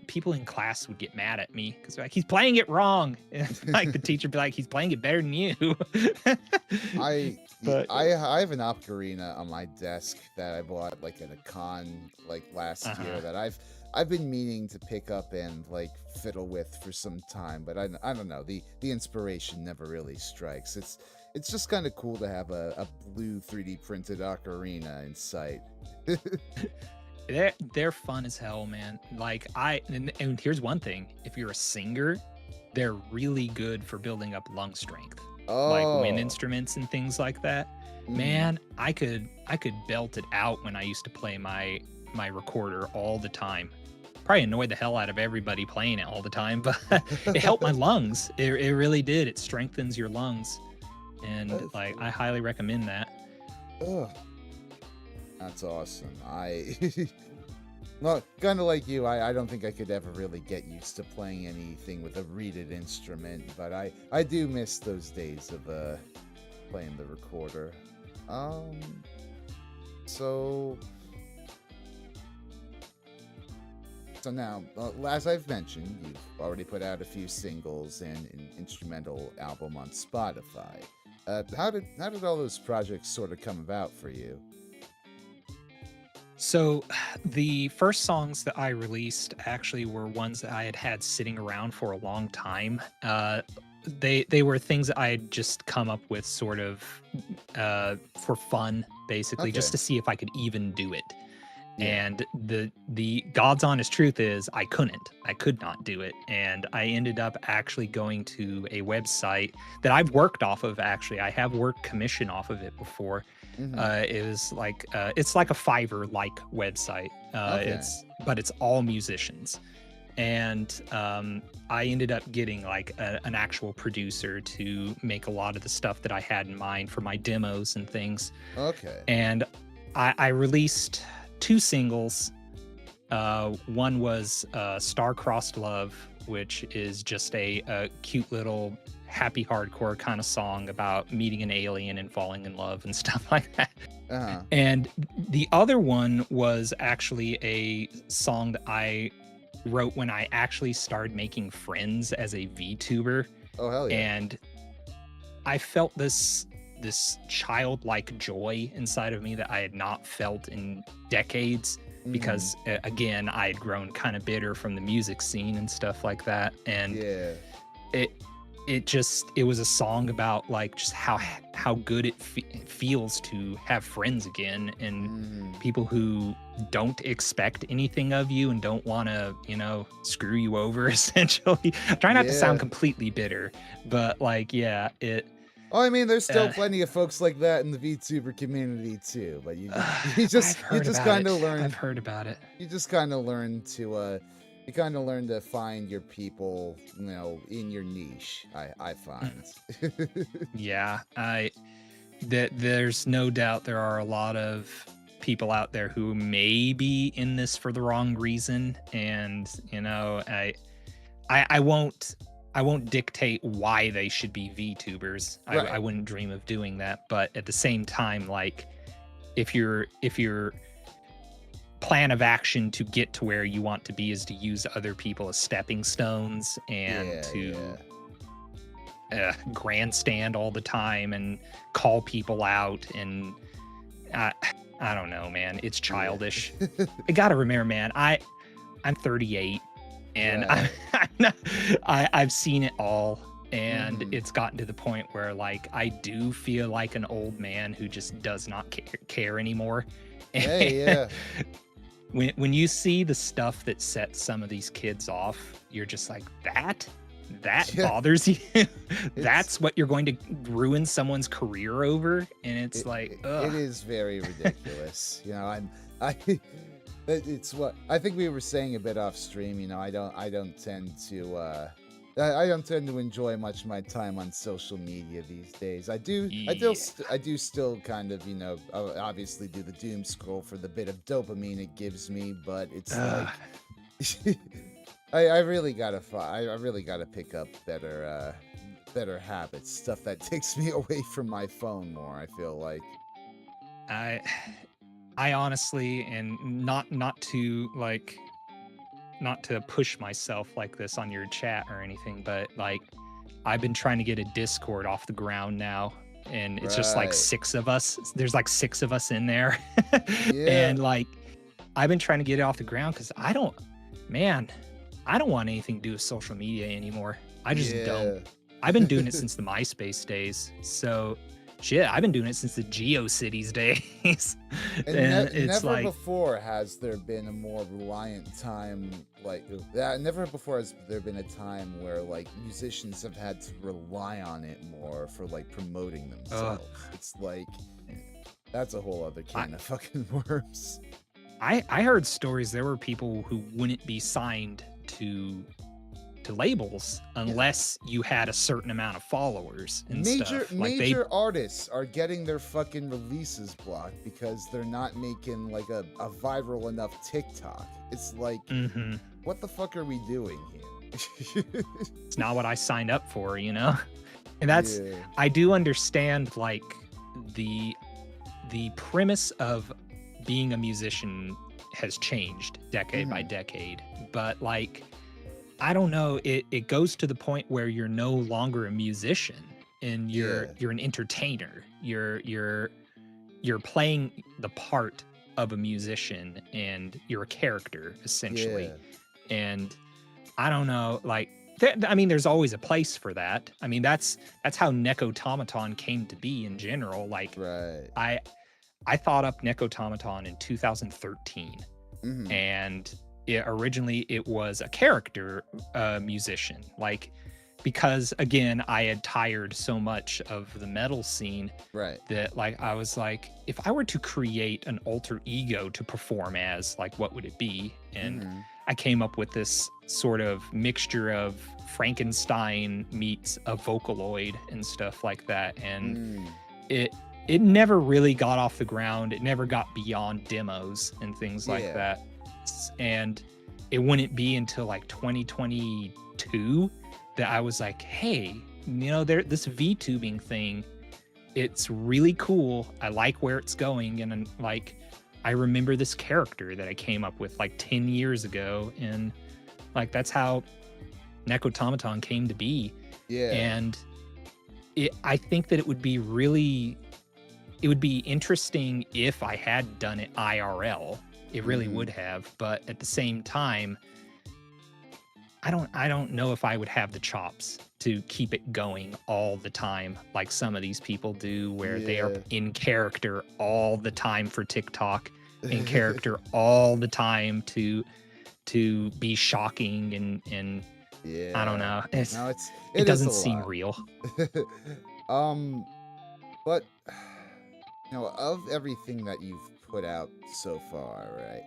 people in class would get mad at me because like he's playing it wrong. And like the teacher would be like, he's playing it better than you. I But I have an ocarina on my desk that I bought like at a con like last year uh-huh. that I've been meaning to pick up and like fiddle with for some time, but I don't know, the inspiration never really strikes. It's just kind of cool to have a blue 3D printed ocarina in sight. They're fun as hell, man. Like and here's one thing: if you're a singer, they're really good for building up lung strength, like wind Oh. instruments and things like that. Mm. Man, I could belt it out when I used to play my recorder all the time. Probably annoyed the hell out of everybody playing it all the time, but it helped my lungs. It really did. It strengthens your lungs, and That's like I cool. highly recommend that. Ugh, that's awesome. Well, kind of like you, I don't think I could ever really get used to playing anything with a reeded instrument, but I do miss those days of playing the recorder. Um, so So now, as I've mentioned, you've already put out a few singles and an instrumental album on Spotify. How did all those projects sort of come about for you? So the first songs that I released actually were ones that I had had sitting around for a long time. They were things that I had just come up with sort of for fun, basically, just Okay. to see if I could even do it. Yeah. And the God's honest truth is I couldn't. I could not do it. And I ended up actually going to a website that I've worked off of. Actually, I have worked commission off of it before. Mm-hmm. It was like it's like a Fiverr like website. Okay. But it's all musicians. And I ended up getting like an actual producer to make a lot of the stuff that I had in mind for my demos and things. Okay. And I released two singles. One was Star-Crossed Love, which is just a cute little happy hardcore kind of song about meeting an alien and falling in love and stuff like that. Uh-huh. And the other one was actually a song that I wrote when I actually started making friends as a VTuber. Oh, hell yeah. And I felt this childlike joy inside of me that I had not felt in decades because again, I had grown kind of bitter from the music scene and stuff like that. And Yeah. it was a song about like just how good it feels to have friends again and people who don't expect anything of you and don't want to, screw you over essentially. Try not to sound completely bitter, but like, yeah, Oh, I mean, there's still plenty of folks like that in the VTuber community too, but you just kind of learn. I've heard about it. You just kind of learn to find your people, in your niche. I find. Yeah, there's no doubt there are a lot of people out there who may be in this for the wrong reason, and I won't dictate why they should be VTubers. Right. I wouldn't dream of doing that. But at the same time, like if your plan of action to get to where you want to be is to use other people as stepping stones and grandstand all the time and call people out, and I don't know, man. It's childish. I gotta remember, man. I'm 38. And I've seen it all, and it's gotten to the point where like I do feel like an old man who just does not care anymore. Hey, yeah. When you see the stuff that sets some of these kids off, you're just like, that bothers you. That's what you're going to ruin someone's career over, and it's like, ugh. It is very ridiculous. It's what I think we were saying a bit off stream. I don't tend to enjoy much of my time on social media these days. I do still kind of, obviously do the doom scroll for the bit of dopamine it gives me, but it's like I really gotta pick up better habits, stuff that takes me away from my phone more. I feel like I honestly, and not to push myself like this on your chat or anything, but like I've been trying to get a Discord off the ground now, and it's just like 6 of us. There's like 6 of us in there. And like I've been trying to get it off the ground because I don't want anything to do with social media anymore. I just don't. I've been doing it since the MySpace days. So shit, I've been doing it since the GeoCities days. And it's never like, before has there been a more reliant time, never before has there been a time where like musicians have had to rely on it more for like promoting themselves. It's like that's a whole other can of fucking worms. I heard stories there were people who wouldn't be signed to labels unless you had a certain amount of followers and stuff. Major artists are getting their fucking releases blocked because they're not making like a viral enough TikTok. It's like, what the fuck are we doing here? It's not what I signed up for, And that's I do understand like the premise of being a musician has changed decade by Mhm. decade. But like, I don't know, it goes to the point where you're no longer a musician and Yeah. you're an entertainer. You're playing the part of a musician and you're a character essentially. Yeah. And I don't know, like I mean, there's always a place for that. I mean, that's how Nekotomoton came to be in general. Like Right. I I thought up Nekotomoton in 2013, Mhm. and originally it was a character musician, like because again I had tired so much of the metal scene Right. that like I was like, if I were to create an alter ego to perform as, like what would it be? And Mhm. I came up with this sort of mixture of Frankenstein meets a Vocaloid and stuff like that. And Mm. it it never really got off the ground. It never got beyond demos and things like Yeah. that. And it wouldn't be until like 2022 that I was like, hey, this VTubing thing, it's really cool. I like where it's going. And like, I remember this character that I came up with like 10 years ago. And like, that's how Nekotomoton came to be. Yeah. And I think that it would be interesting if I had done it IRL. It really Mhm. would have. But at the same time, I don't know if I would have the chops to keep it going all the time like some of these people do, where they are Yeah. in character all the time for TikTok, in character all the time to be shocking and I don't Yeah. know. No, It it is a doesn't seem lot. real. um, but of everything that you've put out so far, right?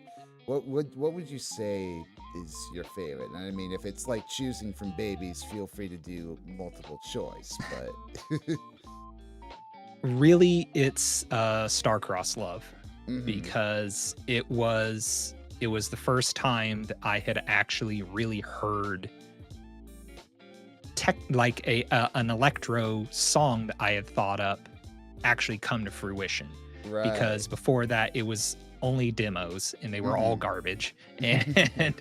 What would you say is your favorite? And I mean, if it's like choosing from babies, feel free to do multiple choice. But Really, it's Star-Crossed Love, hmm because it was the first time that I had actually really heard like an electro song that I had thought up actually come to fruition. right. Because before that it was only demos and they were all hmm garbage. And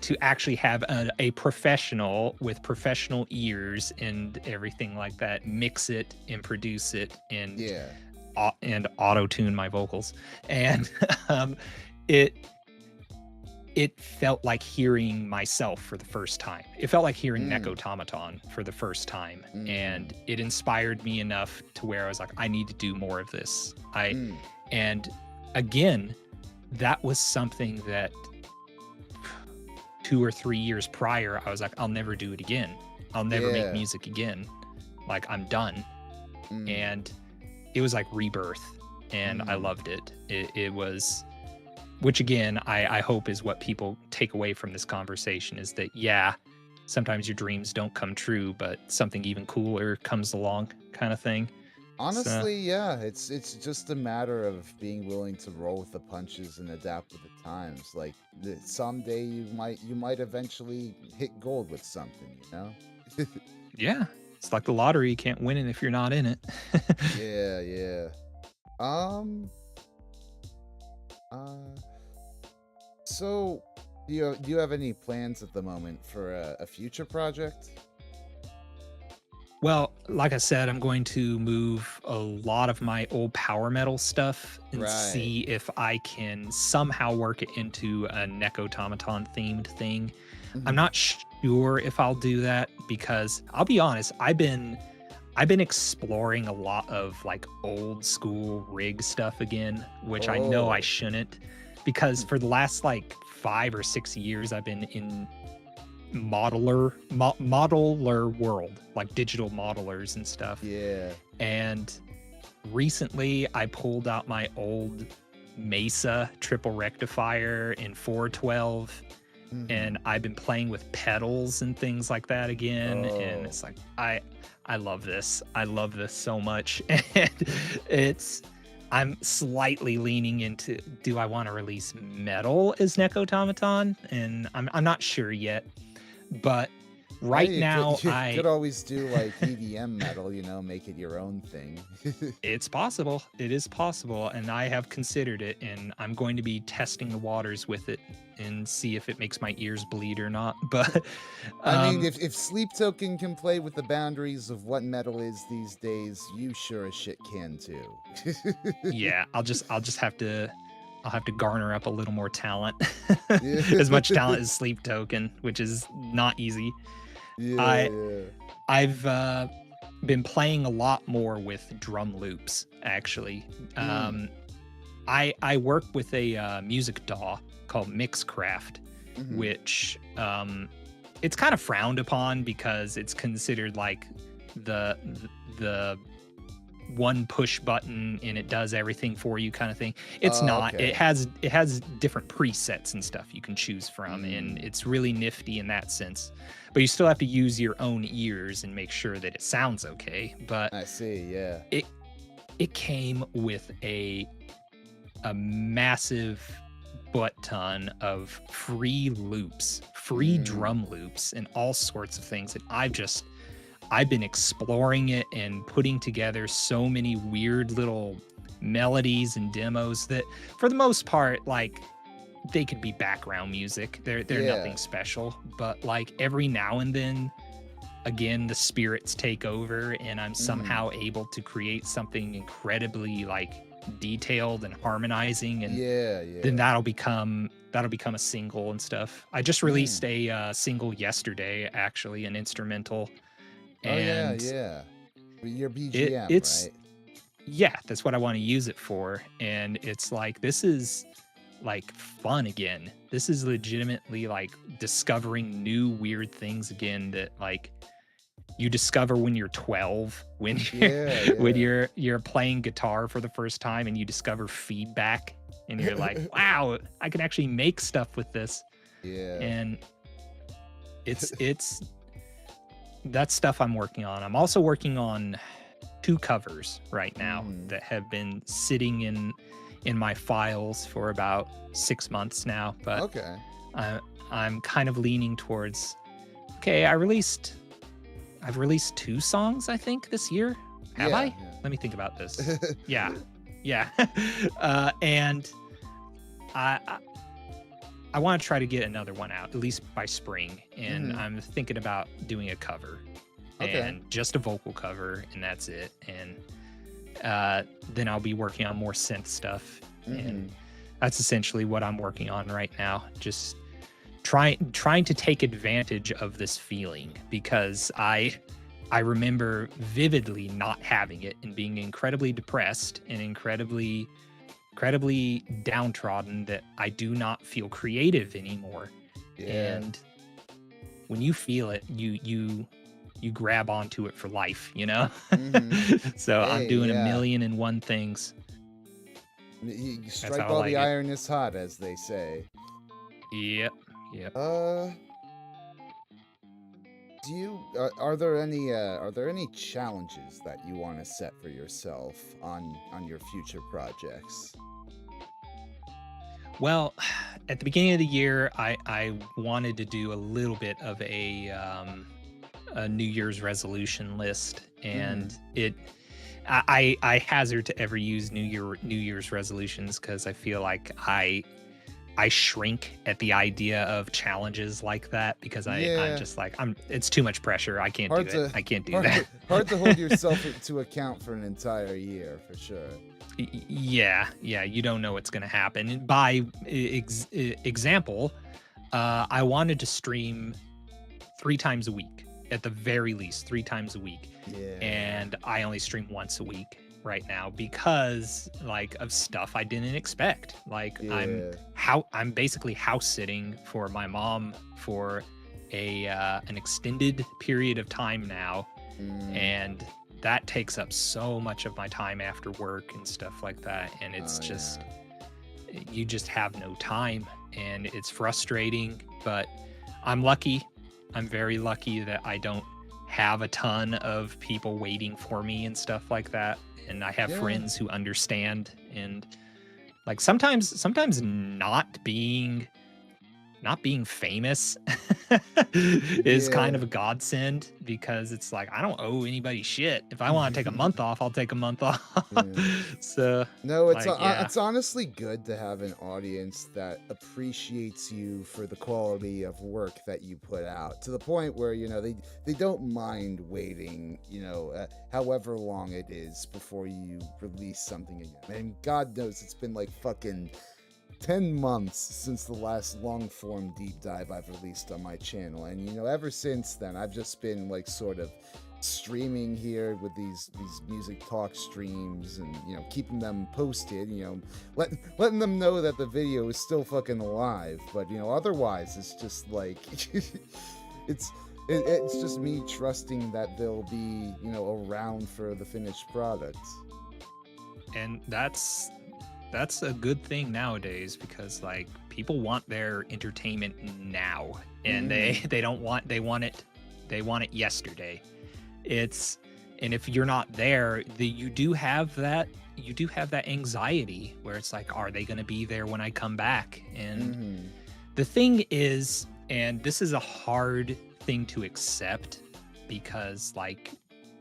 to actually have a professional with professional ears and everything like that mix it and produce it Yeah. and auto tune my vocals, and um, it it felt like hearing myself for the first time. It felt like hearing Mm. Nekotomoton for the first time. Mm. And it inspired me enough to where I was like, I need to do more of this. Mm. And again, that was something that 2 or 3 years prior, I was like, I'll never do it again. I'll never make Yeah. music again. Like, I'm done. Mm. And it was like rebirth. And I Mm. loved it. It was, which again, I hope is what people take away from this conversation, is that, yeah, sometimes your dreams don't come true, but something even cooler comes along, kind of thing. So Honestly, yeah, it's just a matter of being willing to roll with the punches and adapt with the times. Like someday you might eventually hit gold with something, you know? yeah, it's like the lottery. You can't win it if you're not in it. Yeah, yeah. Um uh so do you have any plans at the moment for a future project? Well, like I said, I'm going to move a lot of my old power metal stuff and Right. see if I can somehow work it into a Nekotomaton themed thing. I'm Mhm. not sure if I'll do that, because I'll be honest, I've been exploring a lot of like old school rig stuff again, which I know I Oh. shouldn't, because for the last like 5 or 6 years I've been in modeler world, like digital modelers and stuff. Yeah. And recently I pulled out my old Mesa triple rectifier in 412, Mhm. and I've been playing with pedals and things like that again, and Oh. it's like I love this. I love this so much. And it's I'm slightly leaning into, do I want to release metal as Nekotomaton? And I'm not sure yet, but Right Hey, now, you could always do like EDM metal, make it your own thing. it's possible. It is possible, and I have considered it, and I'm going to be testing the waters with it and see if it makes my ears bleed or not. But I mean, um, if Sleep Token can play with the boundaries of what metal is these days, you sure as shit can too. yeah, I'll just have to garner up a little more talent, Yeah. as much talent as Sleep Token, which is not easy. Yeah, I yeah. I've been playing a lot more with drum loops actually. Mm. I work with a music DAW called Mixcraft, Mm-hmm. which it's kind of frowned upon because it's considered like the the one push button and it does everything for you kind of thing. It's Oh, not. okay. It has different presets and stuff you can choose from, and Mm. it's really nifty in that sense. But you still have to use your own ears and make sure that it sounds okay. But I see, yeah. it it came with a massive butt ton of free loops, free Mm. drum loops, and all sorts of things. And I've been exploring it and putting together so many weird little melodies and demos that for the most part, like they could be background music. They're Yeah. nothing special. But like every now and then, again, the spirits take over and I'm Mm. somehow able to create something incredibly like detailed and harmonizing, and Yeah, then yeah. that'll become a single and stuff. I just Mm. released a single yesterday, actually, an instrumental, Oh, yeah, and yeah. Your it BGM, it's right? yeah, that's what I want to use it for. And it's like this is like fun again. This is legitimately like discovering new weird things again that like you discover when you're 12, when you're Yeah, yeah. you're playing guitar for the first time and you discover feedback and you're like, "Wow, I can actually make stuff with this." Yeah. And it's that's stuff I'm working on. I'm also working on two covers right now Mm. that have been sitting in my files for about 6 months now, but Okay. I I'm kind of leaning towards, okay, I've released 2 songs, I think, this year. Have Yeah, I? yeah. Let me think about this. Yeah. Yeah. And I I want to try to get another one out, at least by spring. And Mhm. I'm thinking about doing a cover Okay. and just a vocal cover, and that's it. And then I'll be working on more synth stuff. And Mhm. that's essentially what I'm working on right now. Just trying to take advantage of this feeling because I remember vividly not having it and being incredibly depressed and incredibly downtrodden that I do not feel creative anymore. Yeah. And when you feel it, you grab onto it for life, you know? Mhm. So I'm Hey, doing a yeah. million and one things. You That's strike how I while the like it. iron is hot, as they say. Yep. Yep. Uh, do you are there any challenges that you want to set for yourself on your future projects? Well, at the beginning of the year, I wanted to do a little bit of a New Year's resolution list, Mhm. and I hazard to ever use New Year's resolutions because I feel like I shrink at the idea of challenges like that because I'm Yeah. just like I'm it's too much pressure. I can't do Hard it. to I can't do hard that. to hard to hold yourself to account for an entire year, for sure. Yeah, yeah, you don't know what's going to happen. And by example, I wanted to stream 3 times a week, at the very least, 3 times a week. Yeah. And I only stream once a week right now because like of stuff I didn't expect. Like Yeah. I'm basically house sitting for my mom for a an extended period of time now, Mm. and that takes up so much of my time after work and stuff like that, and it's Oh, just yeah. you just have no time, and it's frustrating. But I'm lucky. I'm very lucky that I don't have a ton of people waiting for me and stuff like that, and I have Yeah. friends who understand. And like sometimes not being not being famous is kind Yeah. of a godsend, because it's like I don't owe anybody shit. If I want to take a month off, I'll take a month off. Yeah. So, No, like, yeah. it's honestly good to have an audience that appreciates you for the quality of work that you put out, to the point where, you know, they don't mind waiting, you know, however long it is before you release something again. And God knows it's been like fucking 10 months since the last long form deep dive I've released on my channel. And, you know, ever since then, I've just been like sort of streaming here with these music talk streams, and, you know, keeping them posted, you know, letting them know that the video is still fucking alive. But, you know, otherwise it's just like it's just me trusting that they'll be, you know, around for the finished product. And that's a good thing nowadays, because like people want their entertainment now, and they don't want they want it yesterday. And if you're not there, you do have that anxiety where it's like, are they going to be there when I come back? And the thing is, and this is a hard thing to accept, because like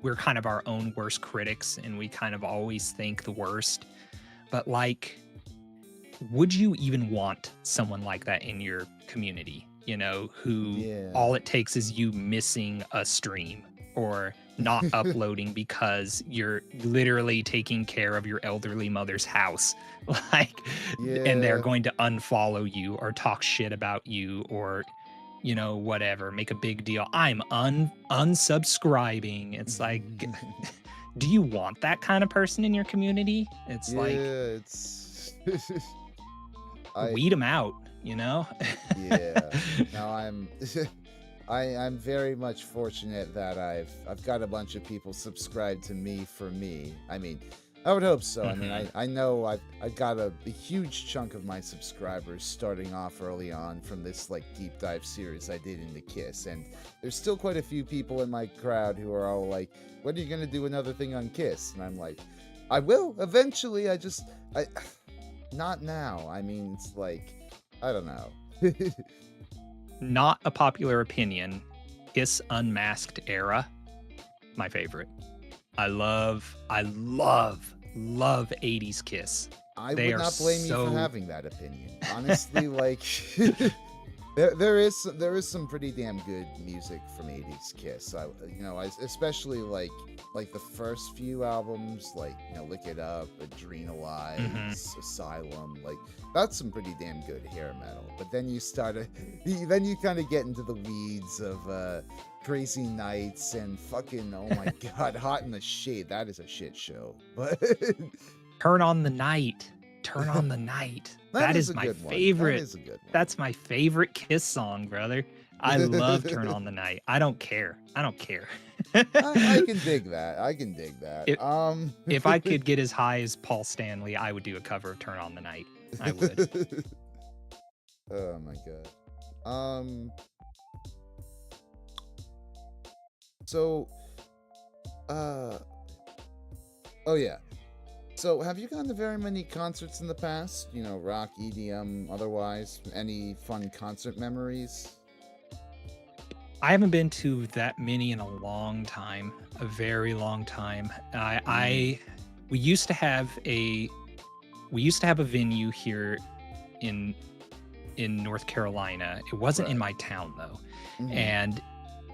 we're kind of our own worst critics and we kind of always think the worst. But like, would you even want someone like that in your community, you know, who all it takes is you missing a stream or not uploading because you're literally taking care of your elderly mother's house, like, and they're going to unfollow you or talk shit about you, or, you know, whatever, make a big deal. I'm unsubscribing. It's like, do you want that kind of person in your community? It's like, it's weed them out, you know? Yeah. No, I'm very much fortunate that I've got a bunch of people subscribed to me for me. I mean, I would hope so. I mean, I know I've got a huge chunk of my subscribers starting off early on from this like deep dive series I did into Kiss, and there's still quite a few people in my crowd who are all like, "When are you gonna do another thing on Kiss?" And I'm like, "I will eventually. I not now." I mean, it's like, I don't know. Not a popular opinion, Kiss Unmasked era, my favorite. I love 80s Kiss. I would not blame you for having that opinion. Honestly, like, there is some pretty damn good music from 80s Kiss. Especially like the first few albums, like, you know, Lick It Up, Adrenalize, Asylum, like, that's some pretty damn good hair metal. But then you kind of get into the weeds of Crazy Nights and fucking, oh my god, Hot in the Shade. That is a shit show. But Turn on the Night. That is my favorite. That is a good one. That's my favorite Kiss song, brother. I love Turn on the Night. I don't care. I can dig that. If I could get as high as Paul Stanley, I would do a cover of Turn on the Night. I would. Oh my god. So, oh yeah. So, have you gone to very many concerts in the past? You know, rock, EDM, otherwise? Any fun concert memories? I haven't been to that many in a long time, a very long time. We used to have a venue here in North Carolina. It wasn't in my town though, and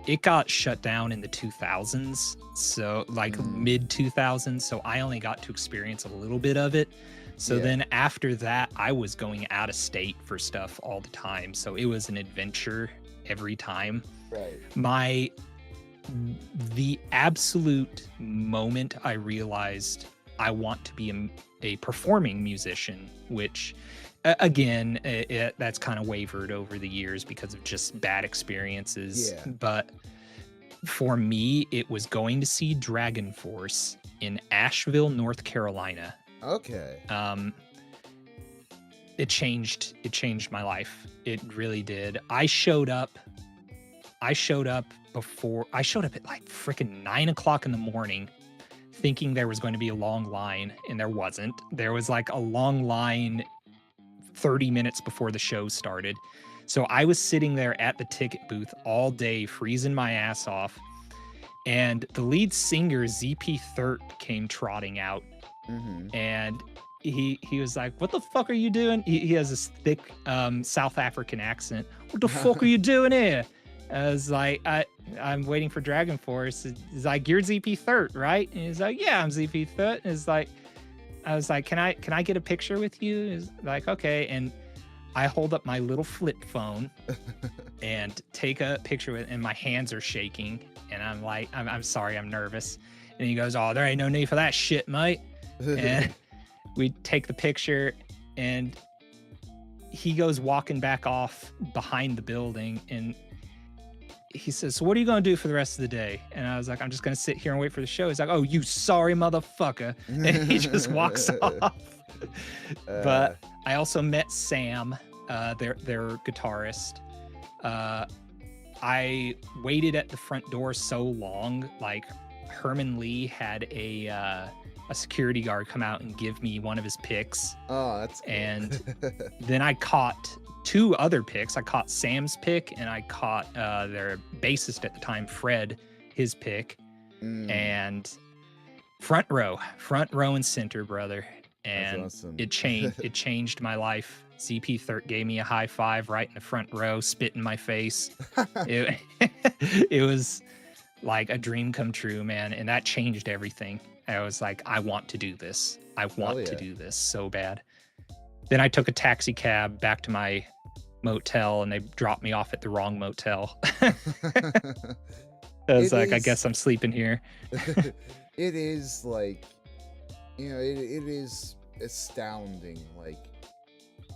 it got shut down in the 2000s, so like mid 2000s. So I only got to experience a little bit of it. So then after that, I was going out of state for stuff all the time. So it was an adventure every time. Right. The absolute moment I realized I want to be a performing musician, which again, that's kind of wavered over the years because of just bad experiences. But for me, it was going to see Dragon Force in Asheville, North Carolina. Okay. It changed my life. It really did. I showed up at like freaking 9 o'clock in the morning, thinking there was going to be a long line, and there wasn't. There was like a long line 30 minutes before the show started. So I was sitting there at the ticket booth all day, freezing my ass off, and the lead singer ZP Third came trotting out, Mm-hmm. and he was like, "What the fuck are you doing?" He has this thick South African accent. "What the fuck are you doing here?" I was like, I'm waiting for Dragon Force. He's like, "You're ZP Third, right?" And he's like, "Yeah, I'm ZP Third." And it's like, I was like, "Can I get a picture with you?" He's like, "Okay." And I hold up my little flip phone and take a picture with, and my hands are shaking. And I'm like, I'm sorry, I'm nervous. And he goes, "Oh, there ain't no need for that shit, mate." And we take the picture, and he goes walking back off behind the building, and he says, "So what are you going to do for the rest of the day?" And I was like, "I'm just going to sit here and wait for the show." He's like, "Oh, you sorry motherfucker." And he just walks off. But I also met Sam, their guitarist. I waited at the front door so long, like Herman Lee had a security guard come out and give me one of his picks. Oh, that's cool. And then I caught two other picks. I caught Sam's pick, and I caught their bassist at the time, Fred, his pick. And front row and center, brother. And awesome. it changed my life. ZP Third gave me a high five right in the front row, spit in my face. It was like a dream come true, man. And that changed everything. I was like, I want to do this. I want to do this so bad. Then I took a taxi cab back to my motel, and they dropped me off at the wrong motel. I was like, I guess I'm sleeping here. It is like, you know, it is astounding, like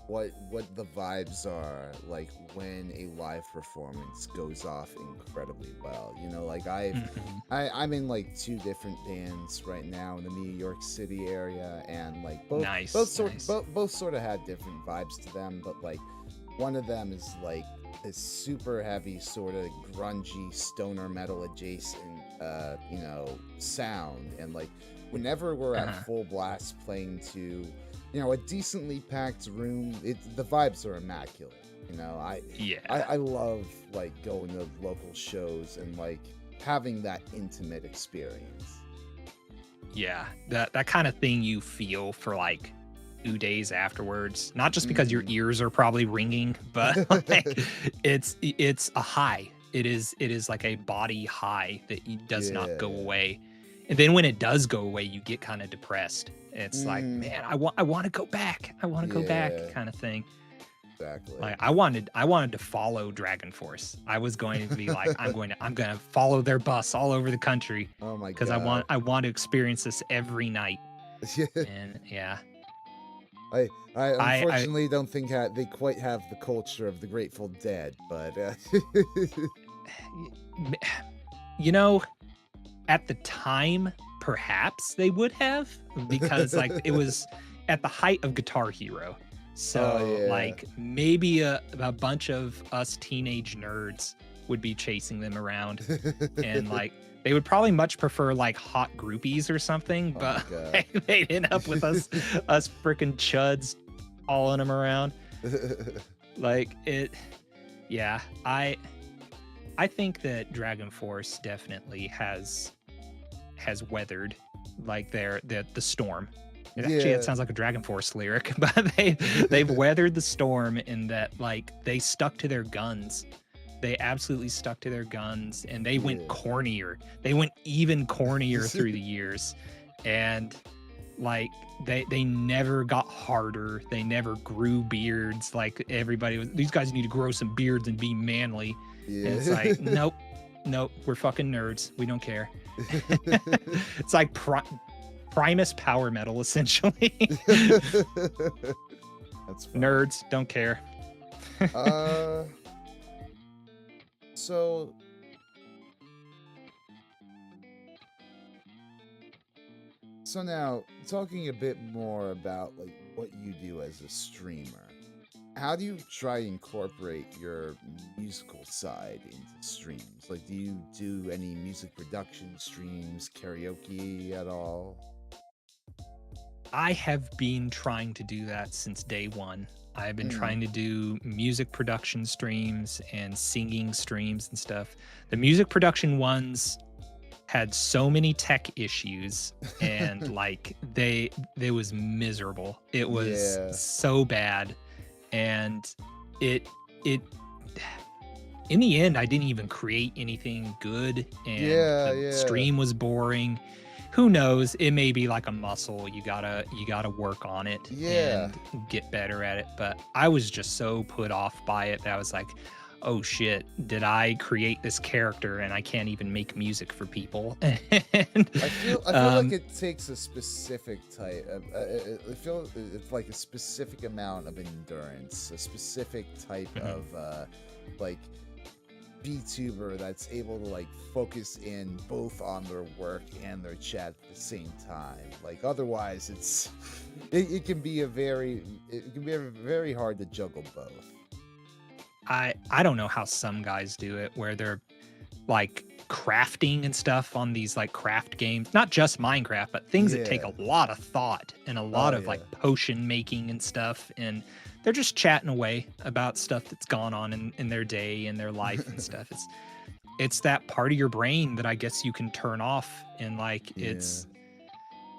what the vibes are like when a live performance goes off incredibly well. You know, like I'm in like two different bands right now in the New York City area, and like both sort of had different vibes to them, but like one of them is like this super heavy sort of grungy stoner metal adjacent you know, sound, and like whenever we're at full blast playing to, you know, a decently packed room, the vibes are immaculate. You know, I love like going to local shows and like having that intimate experience. Yeah, that kind of thing you feel for like 2 days afterwards. Not just because your ears are probably ringing, but like, it's a high. It is like a body high that does not go away. And then when it does go away, you get kind of depressed. It's like, man, I want to go back. I want to go back, kind of thing. Exactly. Like I wanted to follow Dragon Force. I was going to be like, I'm going to follow their bus all over the country. Oh my god. Because I want to experience this every night. And yeah. I unfortunately don't think they quite have the culture of the Grateful Dead, but you know, at the time, perhaps they would have, because like it was at the height of Guitar Hero. So like maybe a bunch of us teenage nerds would be chasing them around, and like they would probably much prefer like hot groupies or something, but they'd end up with us freaking chuds following them around. Like it, yeah. I think that Dragon Force definitely has weathered like the storm. Actually, it sounds like a Dragon Force lyric, but they've weathered the storm in that like they stuck to their guns. They absolutely stuck to their guns, and they went cornier. They went even cornier through the years, and like they never got harder. They never grew beards like everybody was. These guys need to grow some beards and be manly. And it's like, nope, we're fucking nerds. We don't care. It's like Primus power metal, essentially. That's fun. Nerds don't care. So now talking a bit more about like what you do as a streamer, how do you try to incorporate your musical side into streams? Like, do you do any music production streams, karaoke at all? I have been trying to do that since day one. I've been Mm. trying to do music production streams and singing streams and stuff. The music production ones had so many tech issues, and like they was miserable. It was Yeah. so bad, and it in the end I didn't even create anything good, and Yeah, the yeah. stream was boring. Who knows, it may be like a muscle. You gotta work on it Yeah. and get better at it. But I was just so put off by it that I was like, oh shit, did I create this character and I can't even make music for people? And I feel like it takes a specific type of, I feel it's like a specific amount of endurance, a specific type Mhm. of like VTuber that's able to like focus in both on their work and their chat at the same time. Like otherwise it can be very hard to juggle both. I don't know how some guys do it where they're like crafting and stuff on these like craft games, not just Minecraft, but things that take Yeah. a lot of thought and a lot Oh of like yeah. potion making and stuff. And they're just chatting away about stuff that's gone on in their day and their life and stuff. It's that part of your brain that I guess you can turn off, and like Yeah.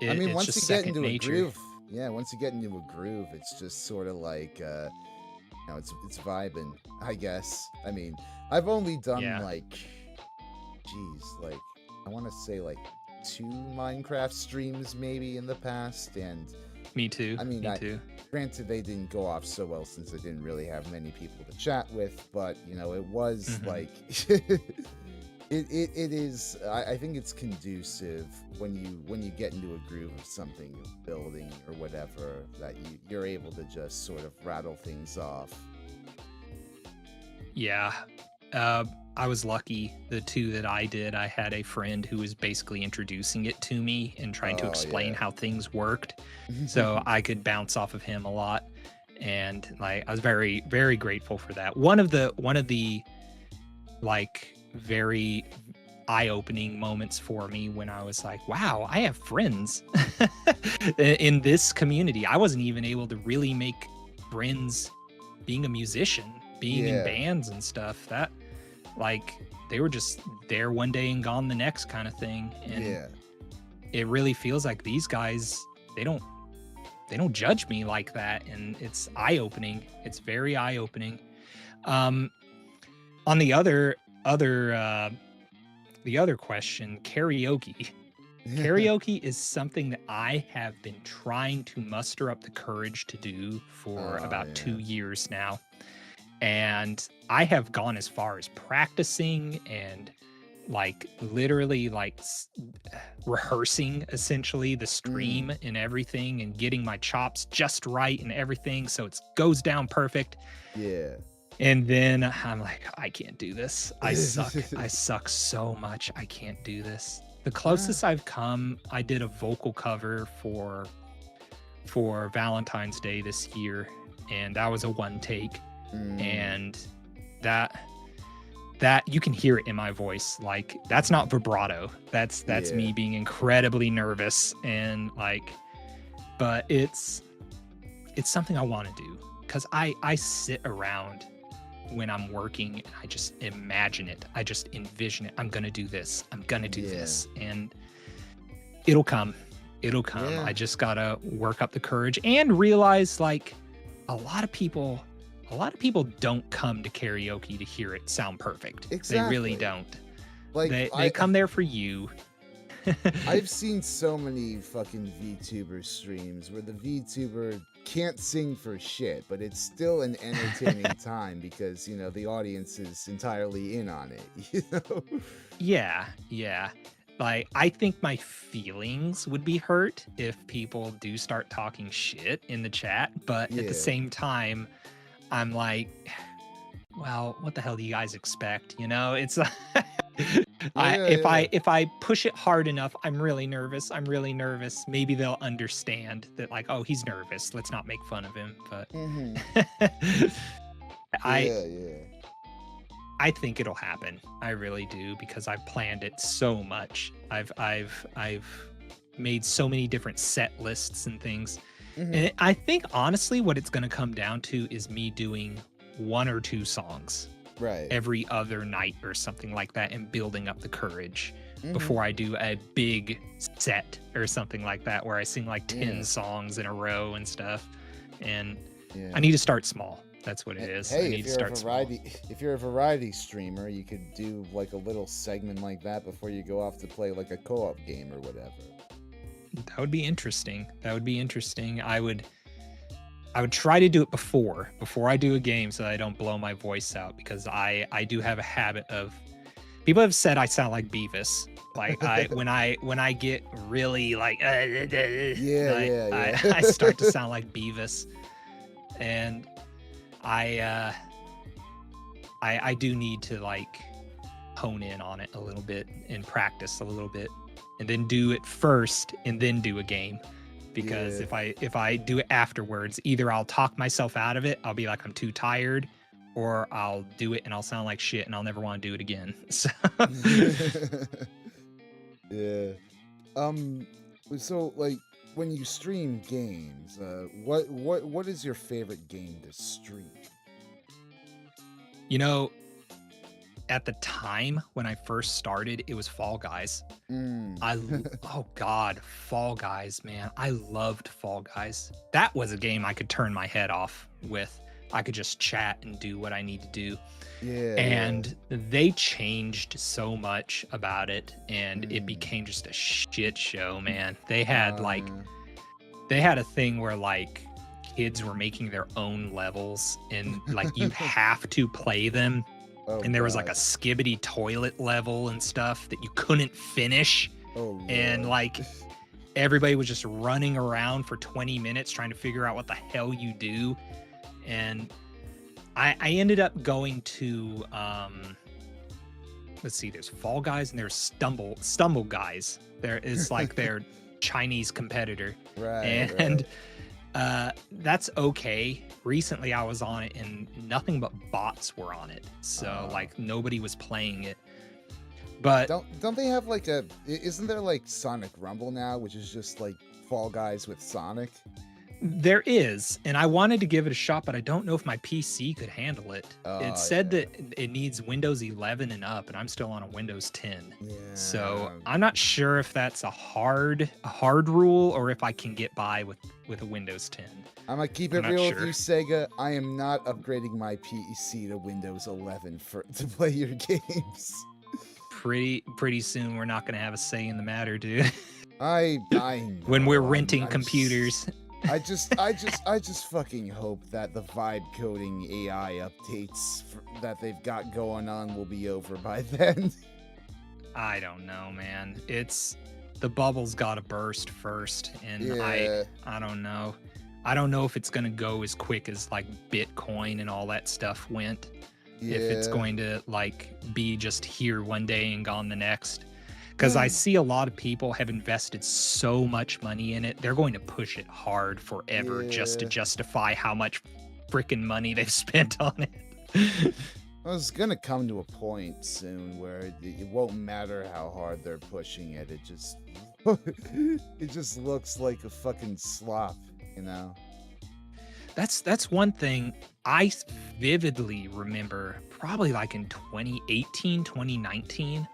I mean, it's once just you get second into a nature. groove, yeah, once you get into a groove, it's just sort of like it's vibing, I guess. I mean, I've only done Yeah, like like I want to say like 2 Minecraft streams maybe in the past, and me too. I mean, Me I too. granted they didn't go off so well since I didn't really have many people to chat with, but it was Hmm. like it is. I think it's conducive when you get into a groove of something you're building or whatever, that you're able to just sort of rattle things off. Yeah. Uh, I was lucky. The two that I did, I had a friend who was basically introducing it to me and trying to Oh explain yeah. how things worked. So I could bounce off of him a lot. And like I was very, very grateful for that. One of the like very eye-opening moments for me when I was like, wow, I have friends in this community. I wasn't even able to really make friends being a musician, being in Yeah. bands and stuff. That like they were just there one day and gone the next kind of thing. And Yeah. it really feels like these guys, they don't they don't judge me like that, and it's eye-opening. It's very eye-opening. Um on the other question, karaoke. Karaoke is something that I have been trying to muster up the courage to do for Oh about yeah. 2 years now. And I have gone as far as practicing and like literally like rehearsing essentially the Mm. stream and everything and getting my chops just right and everything so it goes down perfect. Yeah. And then I'm like, I can't do this. I suck. I suck so much. I can't do this. The Ah. closest I've come, I did a vocal cover for Valentine's Day this year, and that was a one take. Mm. And that that you can hear it in my voice. Like that's not vibrato. That's Yeah. me being incredibly nervous and like, but it's something I want to do because I sit around when I'm working and I just imagine it. I just envision it. I'm gonna do this. I'm gonna do Yeah. this, and it'll come. It'll come. Yeah. I just gotta work up the courage and realize like a lot of people a lot of people don't come to karaoke to hear it sound perfect. They really Exactly. don't. Like They come there for you. I've seen so many fucking VTuber streams where the VTuber can't sing for shit, but it's still an entertaining time because, the audience is entirely in on it, Yeah, yeah. Like, I think my feelings would be hurt if people do start talking shit in the chat, but at the Yeah. same time, I'm like, well, what the hell do you guys expect? You know, it's I Yeah, yeah. if I push it hard enough, I'm really nervous. I'm really nervous. Maybe they'll understand that like, oh, he's nervous. Let's not make fun of him. But Mhm. I Yeah, yeah. I think it'll happen. I really do because I've planned it so much. I've made so many different set lists and things. Mm-hmm. And I think honestly, what it's going to come down to is me doing 1 or 2 songs Right. every other night or something like that, and building up the courage Mm-hmm. before I do a big set or something like that where I sing like 10 Yeah. songs in a row and stuff. And Yeah. I need to start small. That's what it is. I Hey, need to start small. if you're a variety streamer, you could do like a little segment like that before you go off to play like a co-op game or whatever. That would be interesting. That would be interesting. I would try to do it before I do a game so that I don't blow my voice out, because I do have a habit of, people have said I sound like Beavis. Like when I get really like Yeah. I start to sound like Beavis, and I do need to like hone in on it a little bit and practice a little bit, and then do it first and then do a game. Because Yeah. if I do it afterwards, either I'll talk myself out of it, I'll be like I'm too tired, or I'll do it and I'll sound like shit and I'll never want to do it again. So Yeah. Um. So, like, when you stream games, what is your favorite game to stream? you know, at the time when I first started, it was Fall Guys. Mm. Oh God, Fall Guys, man. I loved Fall Guys. That was a game I could turn my head off with. I could just chat and do what I need to do. Yeah. And they changed so much about it, and it Mm. became just a shit show, man. They had like Uh, they had a thing where like kids were making their own levels, and like you'd have to play them, oh, and there was like a God. skibbity toilet level and stuff that you couldn't finish, Oh, and Lord. like everybody was just running around for 20 minutes trying to figure out what the hell you do. And I ended up going to let's see, there's Fall Guys and there's Stumble Guys. There is like their Chinese competitor. Right. And right. that's okay. Recently I was on it and nothing but bots were on it. So Ah. like nobody was playing it. But Don't they have like isn't there like Sonic Rumble now, which is just like Fall Guys with Sonic? there is, and I wanted to give it a shot, but I don't know if my PC could handle it. Oh, It said yeah. that it needs Windows 11 and up, and I'm still on a Windows 10. Yeah. So I'm not sure if that's a hard rule or if I can get by with a Windows 10. I'm gonna keep I'm it not real sure. with you, Sega. I am not upgrading my PC to Windows 11 to play your games. Pretty soon we're not gonna have a say in the matter, dude. I When know, we're I'm- renting I'm computers. I just fucking hope that the vibe coding AI updates that they've got going on will be over by then. I don't know, man. It's the bubble's got to burst first, and Yeah. I don't know. I don't know if it's gonna go as quick as like Bitcoin and all that stuff went. Yeah. If it's going to like be just here one day and gone the next. Because I Yeah. see a lot of people have invested so much money in it. They're going to push it hard forever just to Yeah. justify how much freaking money they've spent on it. Well, it's gonna come to a point soon where it won't matter how hard they're pushing it. It just it just looks like a fucking slop, you know? That's one thing I vividly remember, probably like in 2018, 2019,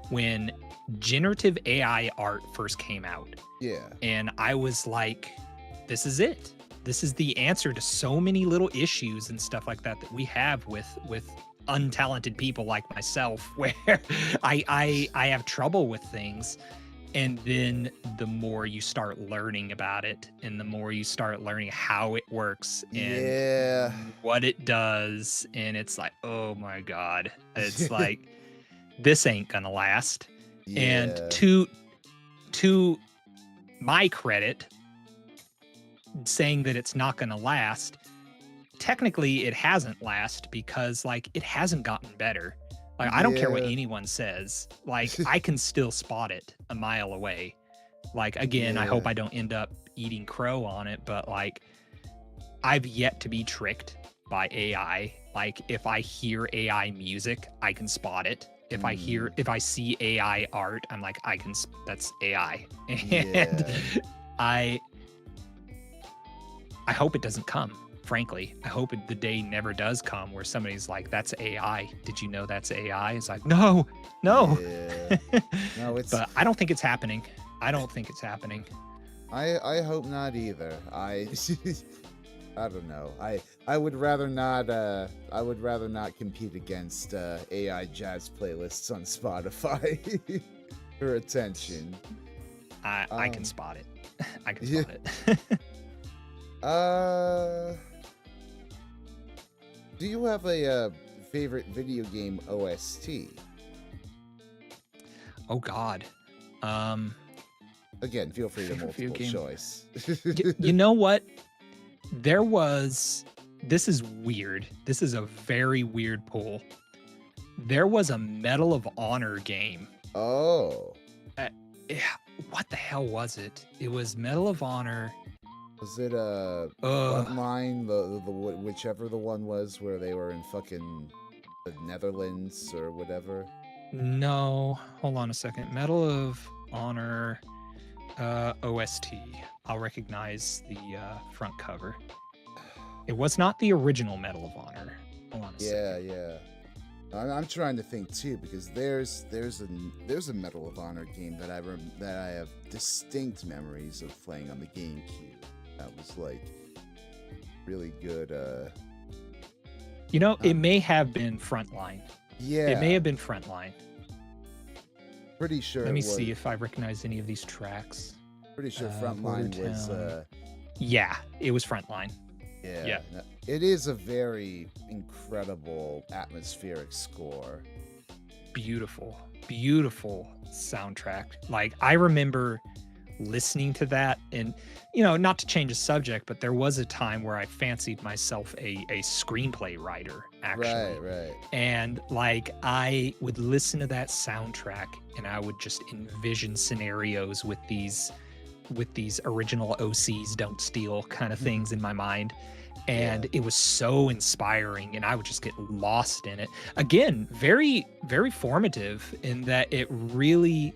when generative AI art first came out. Yeah. And I was like, this is it. This is the answer to so many little issues and stuff like that that we have with untalented people like myself, where I have trouble with things. And then the more you start learning about it, and the more you start learning how it works and Yeah. what it does, and it's like, oh my God, it's like, this ain't gonna last. And Yeah. to my credit, saying that it's not gonna last, technically it hasn't last, because like it hasn't gotten better. Like I don't care what Yeah. anyone says. Like I can still spot it a mile away. Like again, I hope Yeah. I don't end up eating crow on it, but like I've yet to be tricked by AI. Like if I hear AI music, I can spot it. If I see AI art, I'm like, that's AI. And Yeah. I I hope it doesn't come. Frankly, I hope the day never does come where somebody's like, "That's AI. Did you know that's AI?" It's like, no. Yeah. No, it's. But I don't think it's happening. I don't think it's happening. I hope not either. I don't know. I would rather not. I would rather not compete against AI jazz playlists on Spotify for attention. I can spot it. I can yeah. spot it. Do you have a favorite video game OST? Oh God. Again, feel free to multiple choice. You know what? This is weird. This is a very weird pull. There was a Medal of Honor game. Oh. What the hell was it? It was Medal of Honor. Was it Frontline, the whichever the one was where they were in fucking the Netherlands or whatever? No, hold on a second. Medal of Honor OST. I'll recognize the front cover. It was not the original Medal of Honor. Hold on a second. Yeah. I'm trying to think too, because there's a Medal of Honor game that I have distinct memories of playing on the GameCube. That was like really good. It may have been Frontline. Yeah, it may have been Frontline. Pretty sure. Let me see if I recognize any of these tracks. Pretty sure Frontline was. Yeah, it was Frontline. Yeah. It is a very incredible atmospheric score. Beautiful soundtrack. Like, I remember listening to that, and not to change the subject, but there was a time where I fancied myself a screenplay writer, actually. Right. And like, I would listen to that soundtrack and I would just envision scenarios with these original OCs don't steal kind of things in my mind. And it was so inspiring, and I would just get lost in it. Again, very, very formative in that it really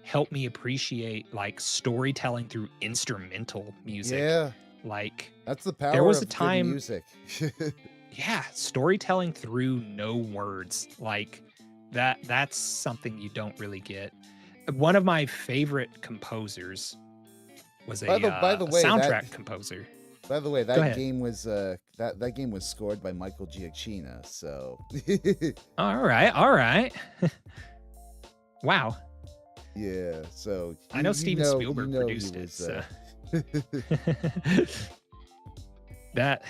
helped me appreciate like storytelling through instrumental music. Yeah. Like, that's the power there was of a time, good music. Yeah, storytelling through no words. Like that's something you don't really get. One of my favorite composers was a soundtrack composer. By the way, that game was that game was scored by Michael Giacchino. So. All right. Wow. Yeah. So. I know Steven Spielberg produced it. So. That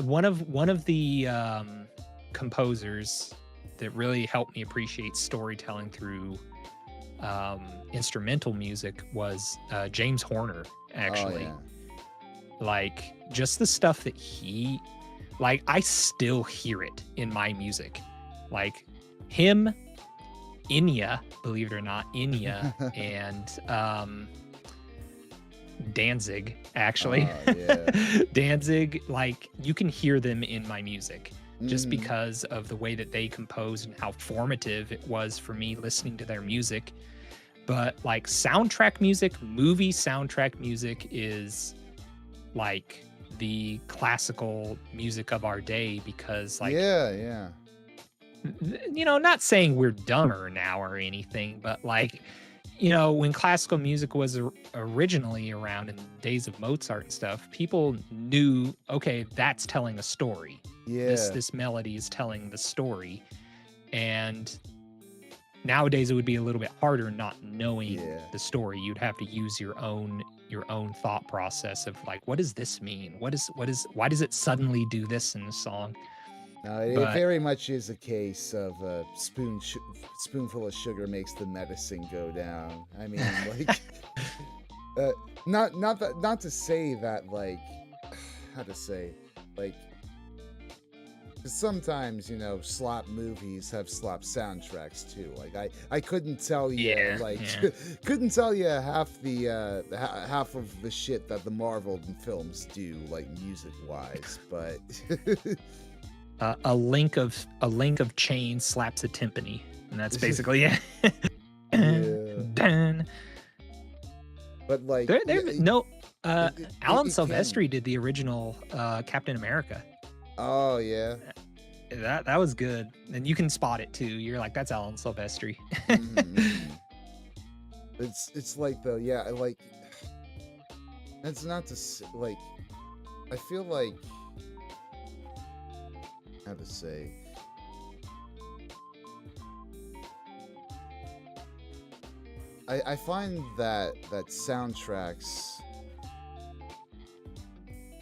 one of the composers that really helped me appreciate storytelling through instrumental music was James Horner, actually. Oh, yeah. Like, just the stuff that he, like, I still hear it in my music. Like, him, Enya, believe it or not, Enya, and Danzig, actually. Yeah. Danzig, like, you can hear them in my music just because of the way that they composed and how formative it was for me listening to their music. But like, soundtrack music, movie soundtrack music is like the classical music of our day, because like, not saying we're dumber now or anything, but like, when classical music was originally around in the days of Mozart and stuff, people knew, okay, that's telling a story. This melody is telling the story. And nowadays it would be a little bit harder not knowing the story. You'd have to use your own thought process of like, what does this mean? Why does it suddenly do this in the song? No, it very much is a case of a spoonful of sugar makes the medicine go down. I mean, like, not to say that, like, how to say, like, sometimes slop movies have slop soundtracks too. Like, I couldn't tell you couldn't tell you half of the shit that the Marvel films do, like, music wise, but a link of chain slaps a timpani, and that's basically it. But like, Uh, Alan It can. Silvestri did the original Captain America. Oh yeah. That was good, and you can spot it too. You're like, that's Alan Silvestri. Mm-hmm. It's like though, yeah. Like that's not to like. I feel like how to say. I find that soundtracks.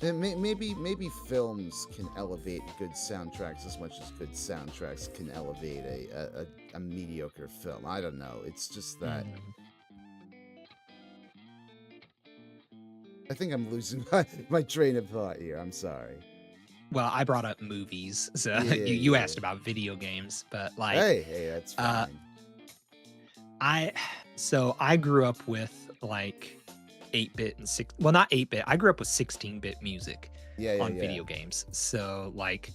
Maybe films can elevate good soundtracks as much as good soundtracks can elevate a mediocre film. I don't know. It's just that Mm. I think I'm losing my train of thought here. I'm sorry. Well, I brought up movies, so Yeah, you yeah. asked about video games, but like, Hey, that's uh, fine. I so I grew up with like 8-bit and well, not 8-bit. I grew up with 16-bit music Yeah, yeah, on yeah. video games. So like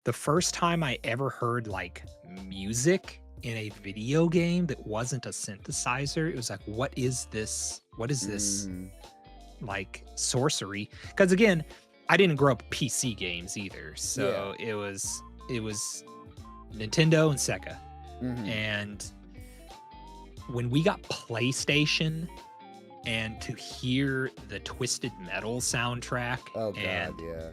the first time I ever heard like music in a video game that wasn't a synthesizer, it was like, what is this? What is this Mm-hmm. like sorcery? Because again, I didn't grow up with PC games either. Yeah. So it was Nintendo and Sega. Mm-hmm. And when we got PlayStation and to hear the Twisted Metal soundtrack Oh God, and yeah.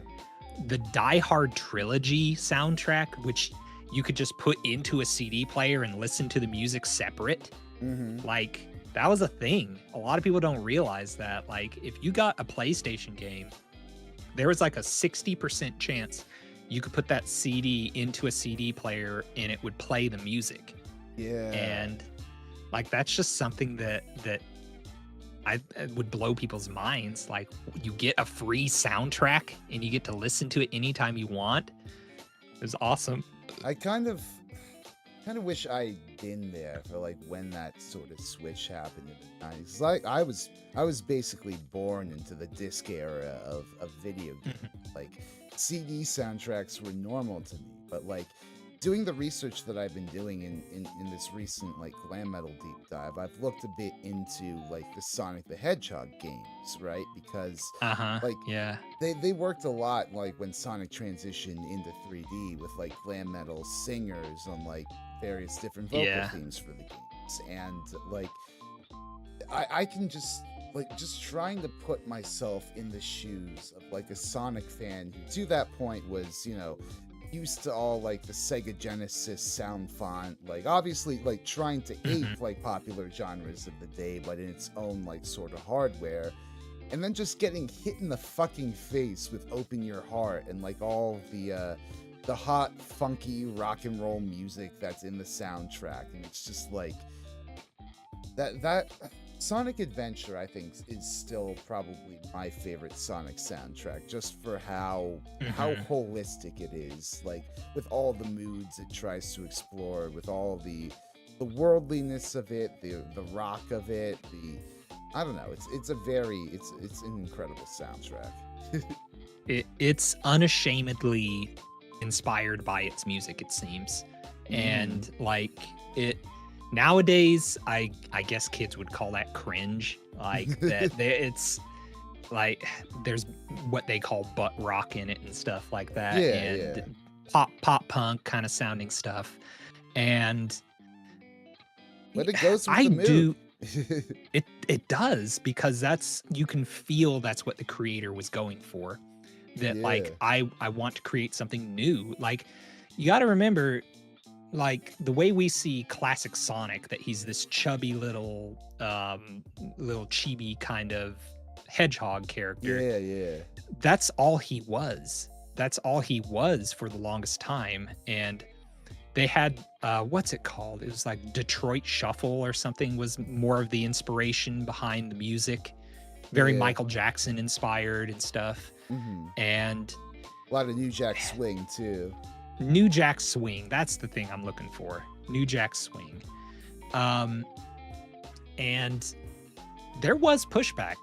the Die Hard trilogy soundtrack, which you could just put into a CD player and listen to the music separate, Mm-hmm. like that was a thing. A lot of people don't realize that. Like, if you got a PlayStation game, there was like a 60% chance you could put that CD into a CD player and it would play the music. Yeah. And like that's just something that I would blow people's minds. Like, you get a free soundtrack and you get to listen to it anytime you want. It was awesome. I kind of wish I'd been there for like when that sort of switch happened in the 90s. Like I was basically born into the disc era of video games. Like CD soundtracks were normal to me, but like doing the research that I've been doing in this recent like glam metal deep dive, I've looked a bit into like the Sonic the Hedgehog games, right? Because Uh-huh. like Yeah. they worked a lot like when Sonic transitioned into 3D with like glam metal singers on like various different vocal Yeah. themes for the games. And like I can just trying to put myself in the shoes of like a Sonic fan who to that point was, used to all like the Sega Genesis sound font, like obviously like trying to ape like popular genres of the day, but in its own like sort of hardware. And then just getting hit in the fucking face with Open Your Heart and like all the hot, funky rock and roll music that's in the soundtrack. And it's just like that Sonic Adventure, I think, is still probably my favorite Sonic soundtrack, just for how holistic it is, like with all the moods it tries to explore, with all the worldliness of it, the rock of it, I don't know. It's an incredible soundtrack. It's unashamedly inspired by its music, it seems. And like it nowadays, I guess kids would call that cringe. Like that it's like there's what they call butt rock in it and stuff like that. Yeah, And pop punk kind of sounding stuff. And But it goes with I the mood. do it does, because you can feel that's what the creator was going for. That like I want to create something new. Like, you got to remember, like the way we see classic Sonic, that he's this chubby little chibi kind of hedgehog character. Yeah. That's all he was. That's all he was for the longest time. And they had what's it called? It was like Detroit Shuffle or something was more of the inspiration behind the music. Very Michael Jackson inspired and stuff. And a lot of New Jack Swing too. New Jack Swing, that's the thing I'm looking for. New Jack Swing. And there was pushback.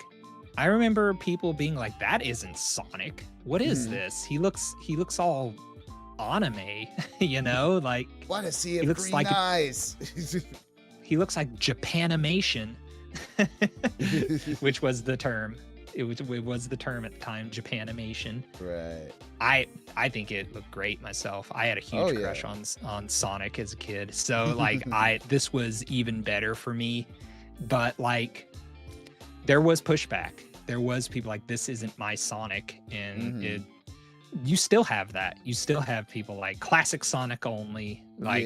I remember people being like, that isn't Sonic. What is this? He looks all anime, like Want to see him he looks green like eyes. he looks like Japanimation, which was the term. it was the term at the time, Japanimation. Right. I think it looked great myself. I had a huge crush on Sonic as a kid. So like this was even better for me. But like there was pushback. There was people like, this isn't my Sonic, and you still have that. You still have people like classic Sonic only. Like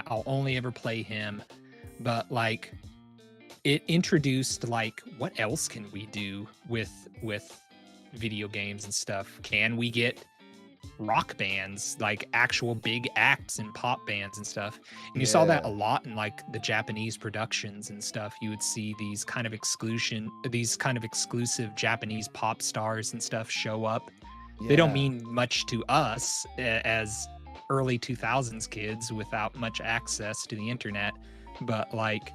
I'll only ever play him. But like it introduced like, what else can we do with video games and stuff? Can we get rock bands, like actual big acts and pop bands and stuff? And you saw that a lot in like the Japanese productions and stuff. You would see these kind of exclusive Japanese pop stars and stuff show up. They don't mean much to us as early 2000s kids without much access to the internet, but like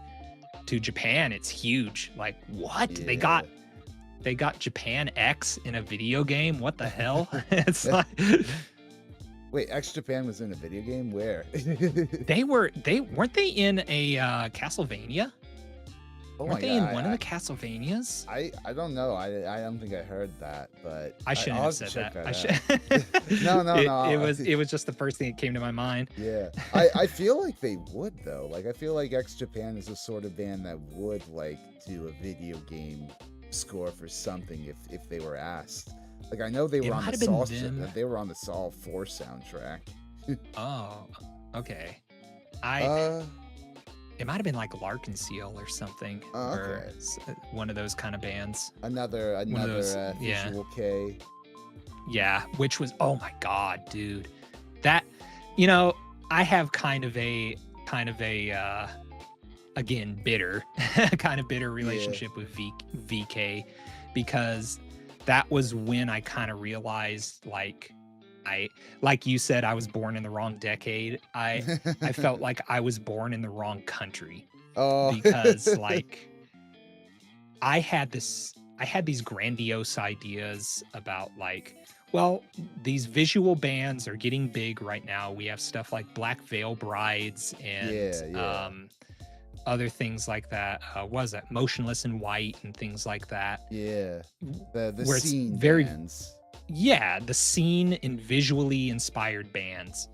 to Japan it's huge. Like, what? They got Japan X in a video game? What the hell? It's like, wait, X Japan was in a video game? Where? weren't they in a Castlevania? Oh weren't they in one of the Castlevanias? I don't know. I don't think I heard that, but I shouldn't have said that. I should. No. It was just the first thing that came to my mind. Yeah. I feel like they would though. Like I feel like X Japan is the sort of band that would like do a video game score for something if they were asked. Like I know they were on the Saw 4 soundtrack. Oh, okay. It might have been like Larkin Seal or something, or one of those kind of bands. Another Visual K. Yeah, which was, oh my god, dude. That, I have kind of a again, bitter relationship with VK, because that was when I kind of realized, like you said, I was born in the wrong decade. I felt like I was born in the wrong country. Because like I had these grandiose ideas about like, well, these visual bands are getting big right now. We have stuff like Black Veil Brides and other things like that. What was that? Motionless in White and things like that. Yeah. The scene bands. Yeah, the scene and visually inspired bands.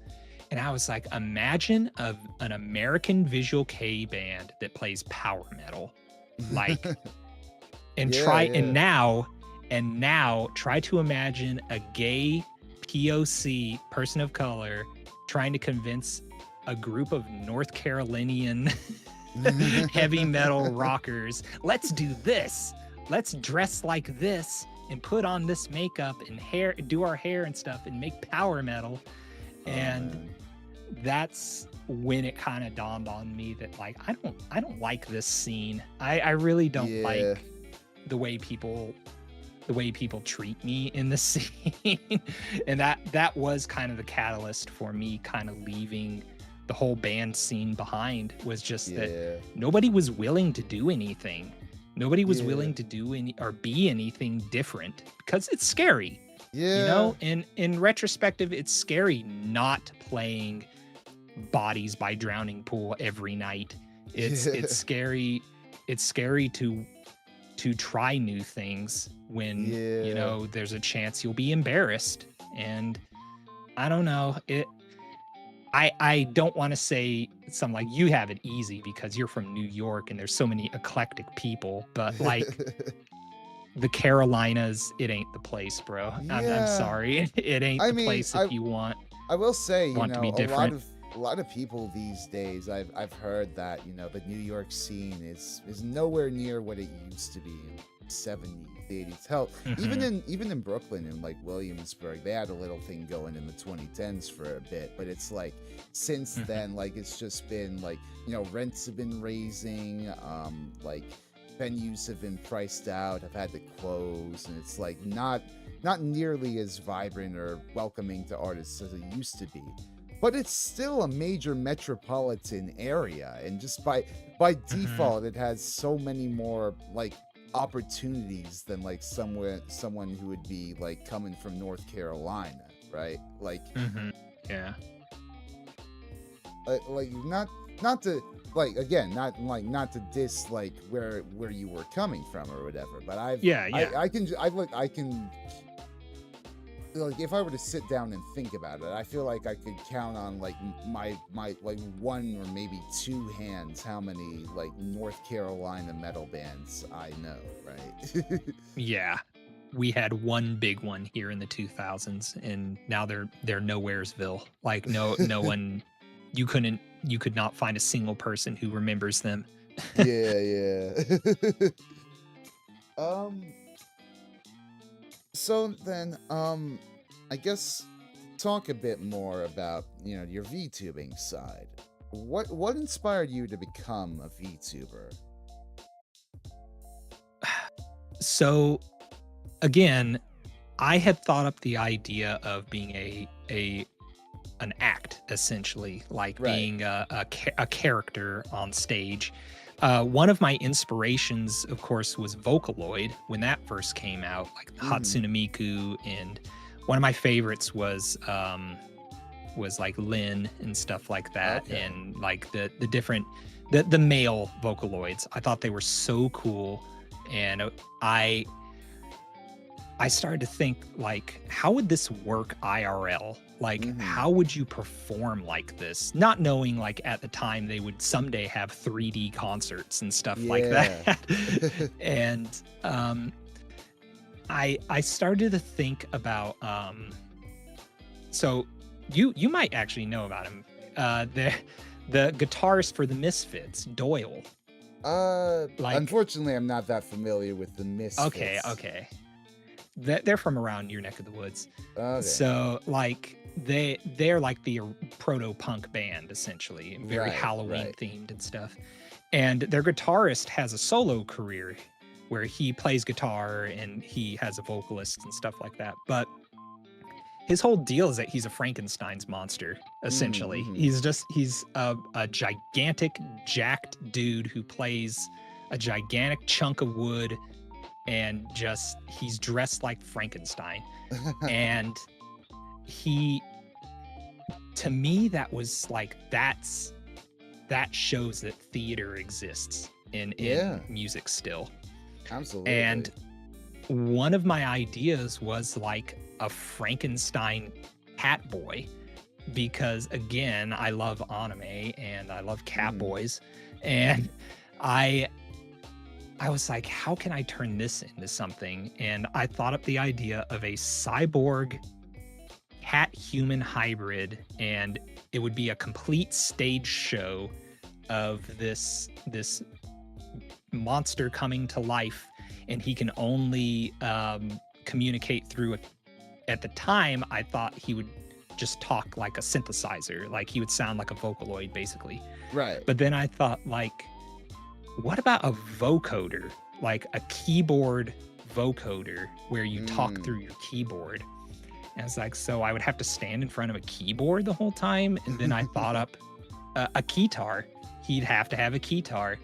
And I was like, imagine an American Visual K band that plays power metal. Like, now try to imagine a gay POC, person of color, trying to convince a group of North Carolinian heavy metal rockers, let's do this. Let's dress like this and put on this makeup and hair, do our hair and stuff and make power metal. And that's when it kind of dawned on me that like, I don't like this scene. I really don't like the way people treat me in the scene. And that was kind of the catalyst for me kind of leaving the whole band scene behind, was just that nobody was willing to do anything. Nobody was willing to do or be anything different, because it's scary. In retrospective, it's scary not playing Bodies by Drowning Pool every night. It's scary. It's scary to try new things when there's a chance you'll be embarrassed. And I don't know, I don't want to say something like you have it easy because you're from New York and there's so many eclectic people, but like the Carolinas, it ain't the place, bro. I'm sorry. It ain't the place if you want. I will say, to be different. A lot of people these days, I've heard that, the New York scene is nowhere near what it used to be in the 70s, 80s. Hell, even in Brooklyn and like Williamsburg, they had a little thing going in the 2010s for a bit, but it's like since then, like it's just been like, rents have been raising, like venues have been priced out, have had to close, and it's like not nearly as vibrant or welcoming to artists as it used to be. But it's still a major metropolitan area, and just by default, it has so many more like opportunities than like someone who would be like coming from North Carolina, right? Like, yeah, like not like again, not to diss like where you were coming from or whatever, but Yeah, I can like if I were to sit down and think about it, I feel like I could count on like my like one or maybe two hands how many like North Carolina metal bands I know, right? yeah. We had one big one here in the 2000s, and now they're nowheresville. Like no one, you could not find a single person who remembers them. Yeah. um so then I guess talk a bit more about, your VTubing side. What inspired you to become a VTuber? So again, I had thought up the idea of being a an act, essentially, like Right. being a character on stage. One of my inspirations, of course, was Vocaloid when that first came out, like Mhm. Hatsune Miku, and one of my favorites was like Lin and stuff like that, Okay. and like the different the male Vocaloids. I thought they were so cool, and I I started to think like, how would this work IRL? Like, Mhm. how would you perform like this? Not knowing like at the time they would someday have 3D concerts and stuff like Yeah. that. And I started to think about so you might actually know about him. The guitarist for the Misfits, Doyle. Like, Unfortunately, I'm not that familiar with the Misfits. okay. They're from around your neck of the woods. Okay. So like they're like the proto punk band, essentially, very Right, Halloween right. themed and stuff. And their guitarist has a solo career where he plays guitar and he has a vocalist and stuff like that. But his whole deal is that he's a Frankenstein's monster, Mhm, essentially. mhm. He's a gigantic, jacked dude who plays a gigantic chunk of wood, and just he's dressed like Frankenstein. And he, to me, that was like that shows that theater exists in Yeah, music still. absolutely. And one of my ideas was like a Frankenstein catboy, because again, I love anime and I love Mhm. catboys, and I I was like, how can I turn this into something? And I thought up the idea of a cyborg cat human hybrid, and it would be a complete stage show of this monster coming to life, and he can only communicate through it. At the time, I thought he would just talk like a synthesizer, like he would sound like a Vocaloid, basically. Right. But then I thought, like, what about a vocoder, like a keyboard vocoder where you talk Mm. through your keyboard? And it's like, so I would have to stand in front of a keyboard the whole time. And then I thought up a keytar. He'd have to have a keytar,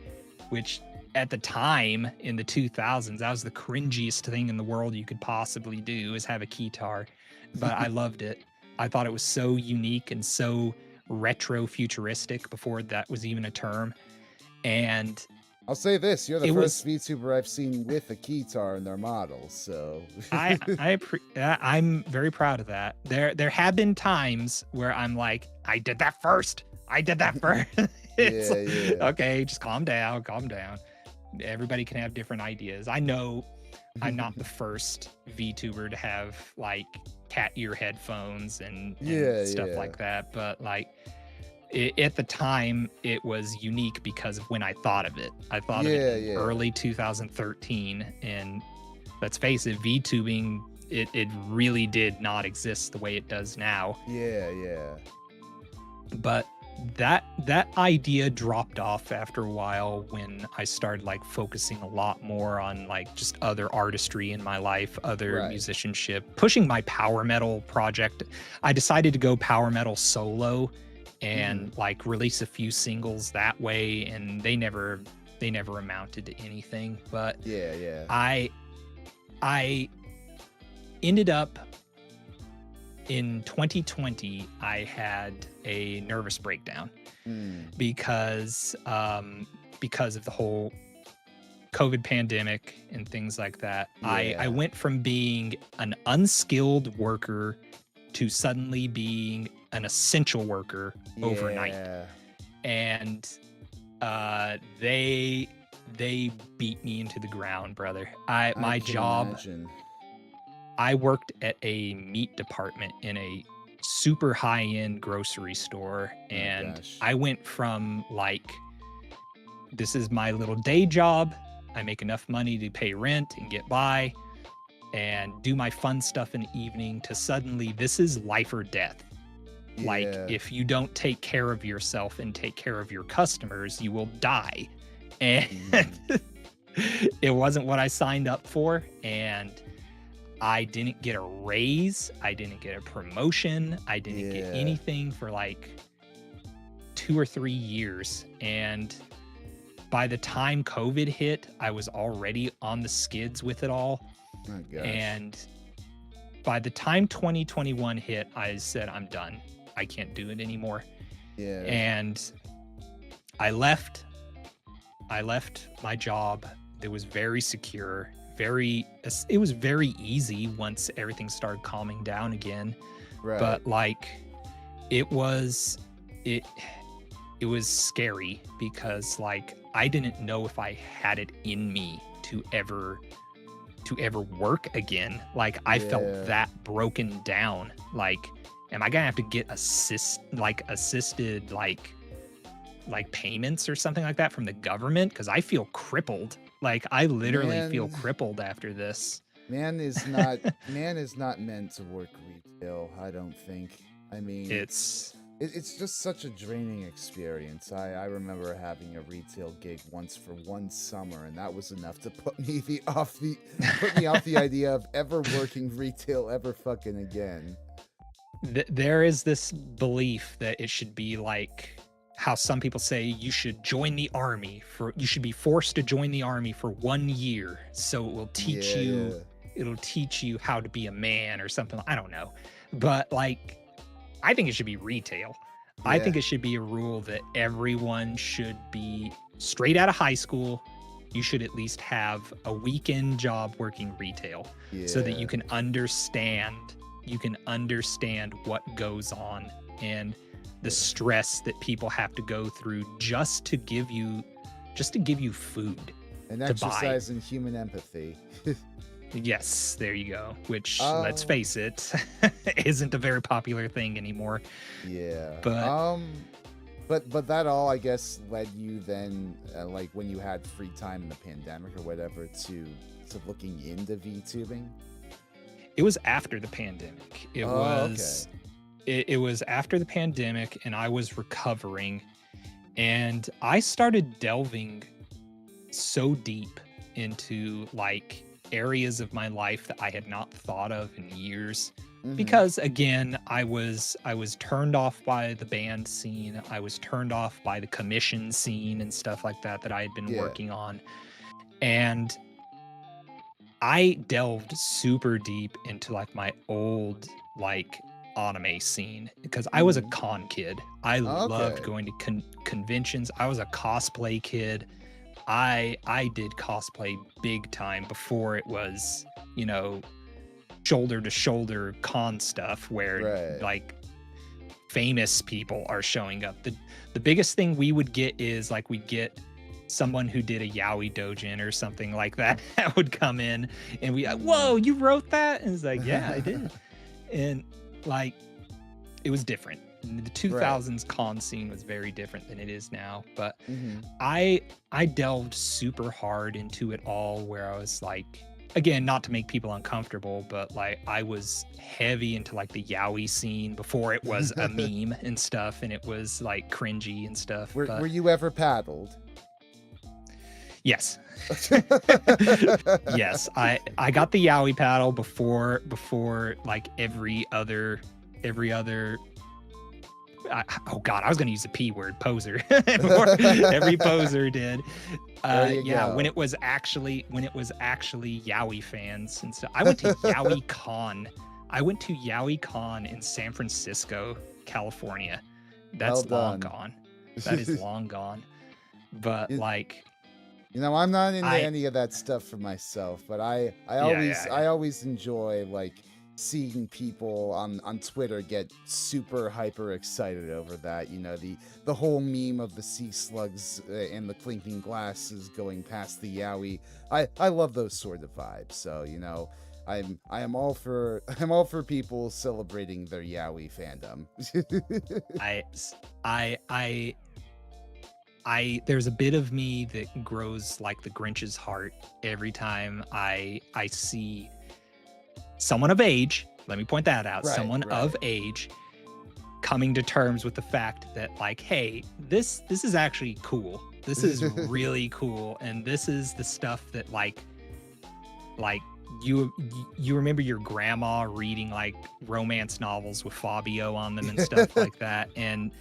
which at the time in the 2000s, that was the cringiest thing in the world you could possibly do, is have a keytar. But I loved it. I thought it was so unique and so retro futuristic before that was even a term. And I'll say this, you're the it first was VTuber I've seen with a keytar in their models, so I'm very proud of that. There have been times where I'm like, I did that first. I did that first. It's Yeah, like, yeah. okay, just calm down, calm down. Everybody can have different ideas. I know I'm not the first VTuber to have like cat ear headphones and Yeah, stuff yeah. like that, but like at the time it was unique because of when I thought of it. I thought of it Yeah, in yeah. early 2013, and let's face it, VTubing, it really did not exist the way it does now. Yeah, yeah. But that idea dropped off after a while when I started like focusing a lot more on like just other artistry in my life, other Right. musicianship, pushing my power metal project. I decided to go power metal solo Mhm. and like release a few singles that way, and they never amounted to anything. But Yeah, yeah. I I ended up in 2020, I had a nervous breakdown because of the whole COVID pandemic and things like that. I Yeah. went from being an unskilled worker to suddenly being an essential worker overnight. Yeah. And they beat me into the ground, brother. My can job, imagine. I worked at a meat department in a super high-end grocery store, and gosh. I went from like, this is my little day job. I make enough money to pay rent and get by and do my fun stuff in the evening, to suddenly this is life or death. Like, Yeah. if you don't take care of yourself and take care of your customers, you will die. And it wasn't what I signed up for. And I didn't get a raise. I didn't get a promotion. I didn't get anything for like 2 or 3 years. And by the time COVID hit, I was already on the skids with it all. Oh, gosh. And by the time 2021 hit, I said, I'm done. I can't do it anymore. Yeah. And I left my job. It was very secure, it was very easy once everything started calming down again. Right. But like, it was scary because like, I didn't know if I had it in me to ever work again. Like, I felt that broken down. Like, am I gonna have to get assisted like payments or something like that from the government? Because I feel crippled. Like, I literally feel crippled after this. Man is not meant to work retail, I don't think. I mean, It's just such a draining experience. I remember having a retail gig once for one summer, and that was enough to put me off the idea of ever working retail ever fucking again. There is this belief that it should be like how some people say you should join the army you should be forced to join the army for 1 year, so it will teach it'll teach you how to be a man or something. I don't know. But like, I think it should be retail. I think it should be a rule that everyone should be straight out of high school. You should at least have a weekend job working retail so that you can understand what goes on and the stress that people have to go through just to give you food. An exercise in human empathy. Yes, there you go. Which, let's face it, isn't a very popular thing anymore. Yeah. But that all, I guess, led you then, like when you had free time in the pandemic or whatever, to looking into VTubing? It was after the pandemic. It was after the pandemic, and I was recovering, and I started delving so deep into like areas of my life that I had not thought of in years. Because again, I was turned off by the band scene. I was turned off by the commission scene and stuff like that I had been working on. And I delved super deep into like my old like anime scene because I was a con kid. I loved going to conventions. I was a cosplay kid. I did cosplay big time before it was, you know, shoulder to shoulder con stuff where like famous people are showing up. The biggest thing we would get is like we'd get someone who did a yaoi dojin or something like that that would come in and we like, whoa, you wrote that? And it's like, yeah, I did. And like, it was different. The 2000s con scene was very different than it is now, but I delved super hard into it all, where I was like, again, not to make people uncomfortable, but like I was heavy into like the yaoi scene before it was a meme and stuff, and it was like cringy and stuff. Were you ever paddled? Yes. Yes, I got the yaoi paddle before like every other oh god, I was gonna use the P word, poser. Every poser did. When it was actually yaoi fans and stuff. I went to Yaoi Con I went to YowieCon in San Francisco, California. Well That's long done. gone. That is long gone. But You, like, you know, I'm not into I any of that stuff for myself, but I yeah, always yeah, I yeah. always enjoy like seeing people on Twitter get super hyper excited over that. You know, the whole meme of the sea slugs and the clinking glasses going past the Yowie. I love those sort of vibes. So, you know, I am all for I'm all for people celebrating their Yowie fandom. I s- I there's a bit of me that grows like the Grinch's heart every time I see someone of age, let me point that out, Right, someone right. of age coming to terms with the fact that like, hey, this is actually cool. This is really cool, and this is the stuff that like you remember your grandma reading like romance novels with Fabio on them and stuff like that, and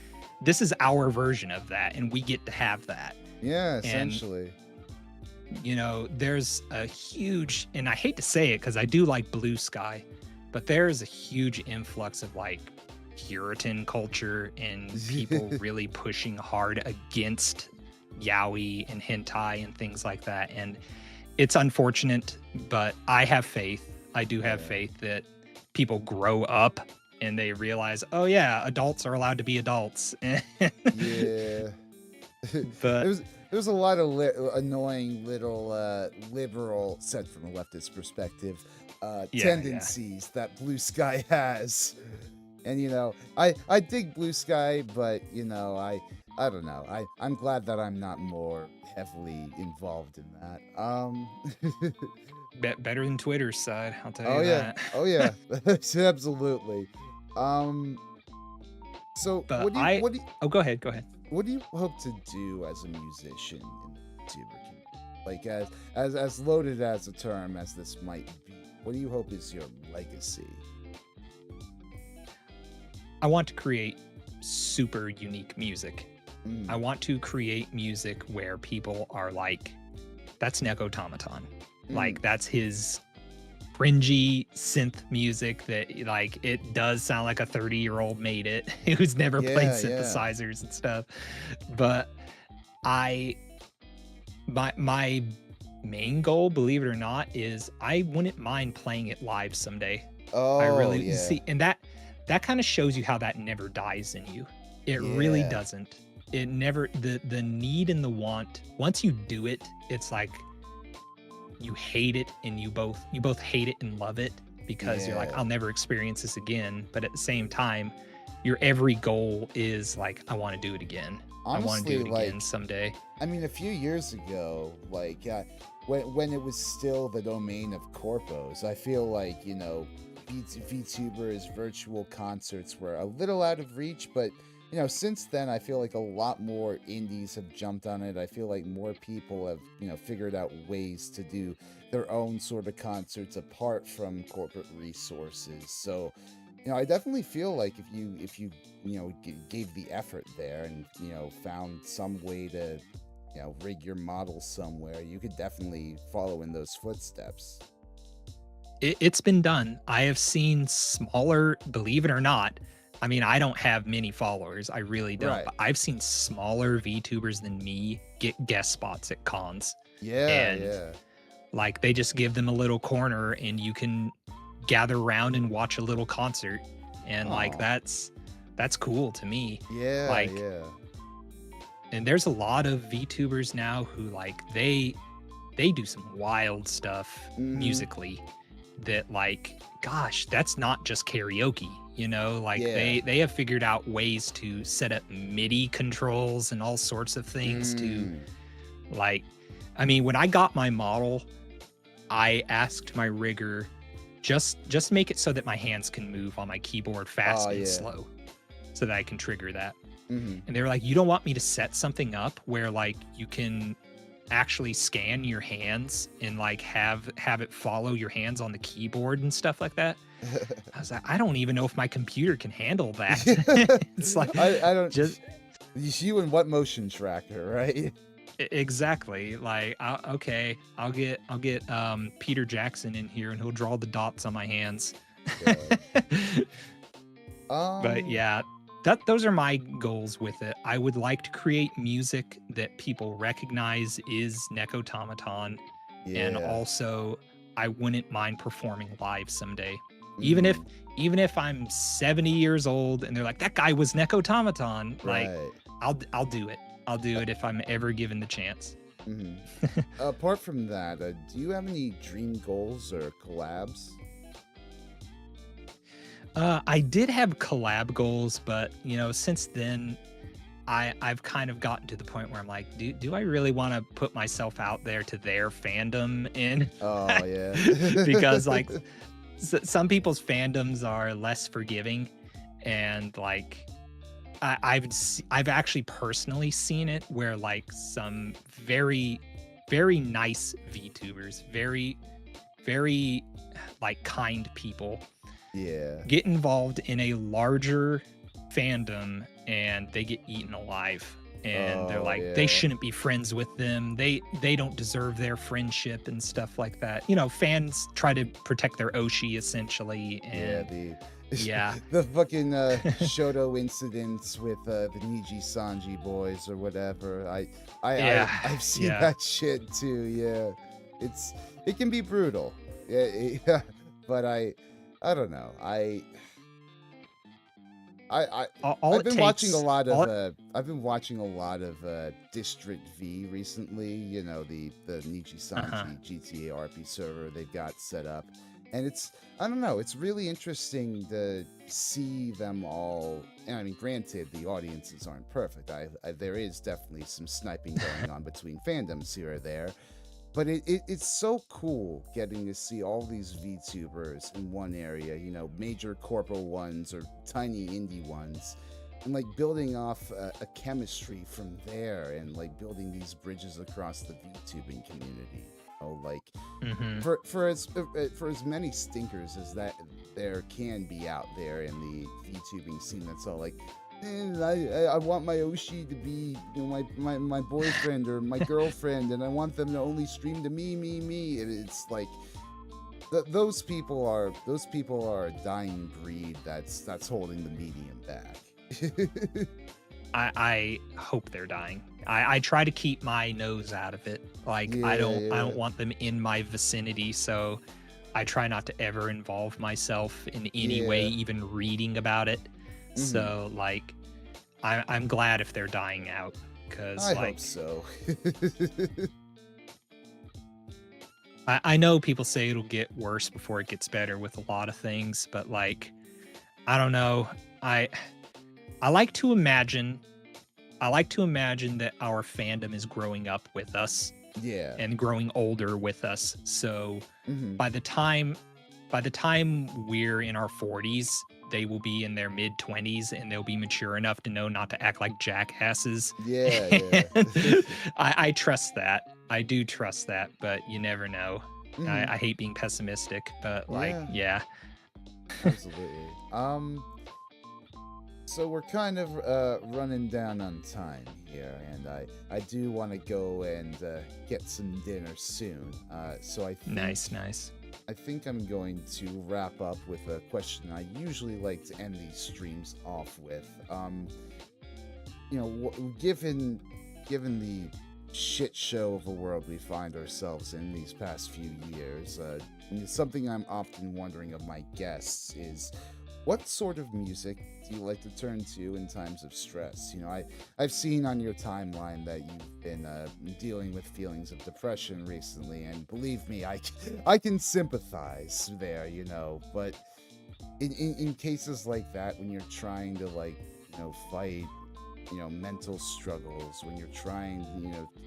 this is our version of that, and we get to have that. Yeah, And essentially. you know, there's a huge, and I hate to say it because I do like Blue Sky, but there's a huge influx of like Puritan culture and people really pushing hard against yaoi and hentai and things like that. And it's unfortunate, but I have faith. I do have Yeah. faith that people grow up and they realize, oh yeah, adults are allowed to be adults. Yeah. But There's a lot of annoying little liberal, set from a leftist perspective, yeah, tendencies that Blue Sky has. And you know, I dig Blue Sky, but you know, I don't know. I'm glad that I'm not more heavily involved in that. better than Twitter's side, I'll tell Oh you yeah. that. Oh yeah. Absolutely. Um so But I, oh, go ahead, go ahead. what do you hope to do as a musician in the Vtuber community? Like as loaded as a term as this might be, what do you hope is your legacy? I want to create super unique music. Mm. I want to create music where people are like, that's Nekotomoton. Like, that's his cringy synth music that, like, it does sound like a 30-year-old made it who's never played Yeah, synthesizers and stuff. But my main goal, believe it or not, is I wouldn't mind playing it live someday. Oh, I really yeah. see, and that kind of shows you how that never dies in you. It really Yeah. doesn't. It never, the need and the want, once you do it, it's like you hate it, and you both hate it and love it, because you're like, Yeah. I'll never experience this again. But at the same time, your every goal is like, I want to do it again. I want to Honestly, do it again like, someday. I mean, a few years ago, like when it was still the domain of corpos, I feel like, you know, VTubers virtual concerts were a little out of reach, but you know, since then I feel like a lot more indies have jumped on it. I feel like more people have, you know, figured out ways to do their own sort of concerts apart from corporate resources. So, you know, I definitely feel like if you you know, gave the effort there and, you know, found some way to, you know, rig your model somewhere, you could definitely follow in those footsteps. It's been done. I have seen smaller, believe it or not. I mean, I don't have many followers. I really don't. Right. But I've seen smaller VTubers than me get guest spots at cons. Yeah, And yeah. like, they just give them a little corner and you can gather around and watch a little concert. And like, Aw. that's cool to me. Yeah, Like, yeah. and there's a lot of VTubers now who like, they do some wild stuff musically that, like, gosh, that's not just karaoke, you know? Like, Yeah. they have figured out ways to set up MIDI controls and all sorts of things to, like, I mean, when I got my model, I asked my rigger, just make it so that my hands can move on my keyboard fast and slow, so that I can trigger that. And they were like, you don't want me to set something up where like you can actually scan your hands and like have it follow your hands on the keyboard and stuff like that? I was like, I don't even know if my computer can handle that. It's like, I don't just you and what motion tracker, right? exactly. Like, okay, I'll get Peter Jackson in here and he'll draw the dots on my hands. God. But Um, yeah, those are my goals with it. I would like to create music that people recognize is Nekotomoton, and yeah. also I wouldn't mind performing live someday. Even if Mm, even if I'm 70 years old and they're like, that guy was Nekotomoton, like right. I'll do it. I'll do it if I'm ever given the chance. Hmm. Apart from that, do you have any dream goals or collabs? I did have collab goals, but since then I've kind of gotten to the point where I'm like, do I really want to put myself out there to their fandom in Oh, yeah. because like some people's fandoms are less forgiving, and like I've actually personally seen it where like some very very nice VTubers, very like kind people Yeah. get involved in a larger fandom and they get eaten alive, and they're Oh, like they yeah. shouldn't be friends with them, they don't deserve their friendship and stuff like that. Fans try to protect their Oshi essentially, Yeah, and the yeah. the fucking Shoto incidents with the Niji Sanji boys or whatever. Yeah, I've seen yeah. that shit too. Yeah, it can be brutal. Yeah, yeah. But I don't know. I All I've it been watching a takes lot all of it, District V recently. You know, the Nichi uh-huh. Sanji GTA RP server they've got set up, and it's I don't know, it's really interesting to see them all. And I mean, granted, the audiences aren't perfect. There is definitely some sniping going on between fandoms here or there, but it's so cool getting to see all these VTubers in one area, major corporal ones or tiny indie ones, and like building off a chemistry from there and like building these bridges across the VTubing community. Like Mhm. for as many stinkers as that there can be out there in the VTubing scene, that's all like, I want my Oshi to be my boyfriend or my girlfriend, and I want them to only stream to me. And it's like those people are a dying breed that's holding the medium back. I hope they're dying. I try to keep my nose out of it. Like I Yeah, don't I yeah. don't want them in my vicinity, so I try not to ever involve myself in any way, Yeah. even reading about it. Hmm. So like I'm glad if they're dying out, because I hope like so. I know people say it'll get worse before it gets better with a lot of things, but like I don't know. I I like to imagine I like to imagine that our fandom is growing up with us Yeah. and growing older with us. So Hmm. by the time by the time we're in our 40s, they will be in their mid 20s and they'll be mature enough to know not to act like jackasses. Yeah, And yeah. I trust that. I do trust that, but you never know. Hmm. I hate being pessimistic, but like, Yeah, yeah. absolutely. So we're kind of running down on time here, and I do want to go and get some dinner soon. So Nice, nice. I think I'm going to wrap up with a question I usually like to end these streams off with. Given the shit show of a world we find ourselves in these past few years, something I'm often wondering of my guests is, what sort of music do you like to turn to in times of stress? I've seen on your timeline that you've been dealing with feelings of depression recently, and believe me, I can sympathize there, but in cases like that, when you're trying to fight mental struggles, when you're trying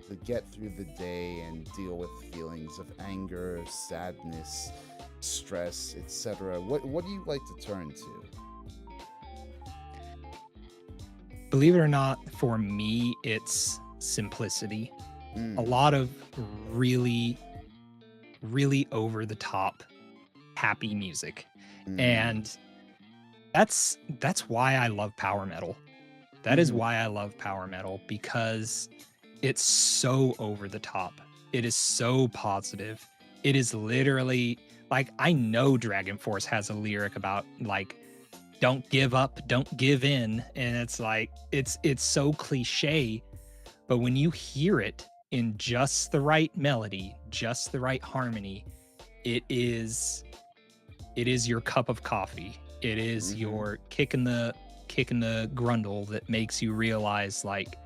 to get through the day and deal with feelings of anger, sadness, stress, etc., what do you like to turn to? Believe it or not, for me, it's simplicity. A Mm, lot of really, really over the top happy music. mm, And that's why I love power metal. That is mm-hmm, why I love power metal, because it's so over the top. It is so positive. It is literally Like, I know Dragon Force has a lyric about like, don't give up, don't give in. And it's like, it's so cliche, but when you hear it in just the right melody, just the right harmony, it is your cup of coffee. It is your kick in the grundle that makes you realize, like,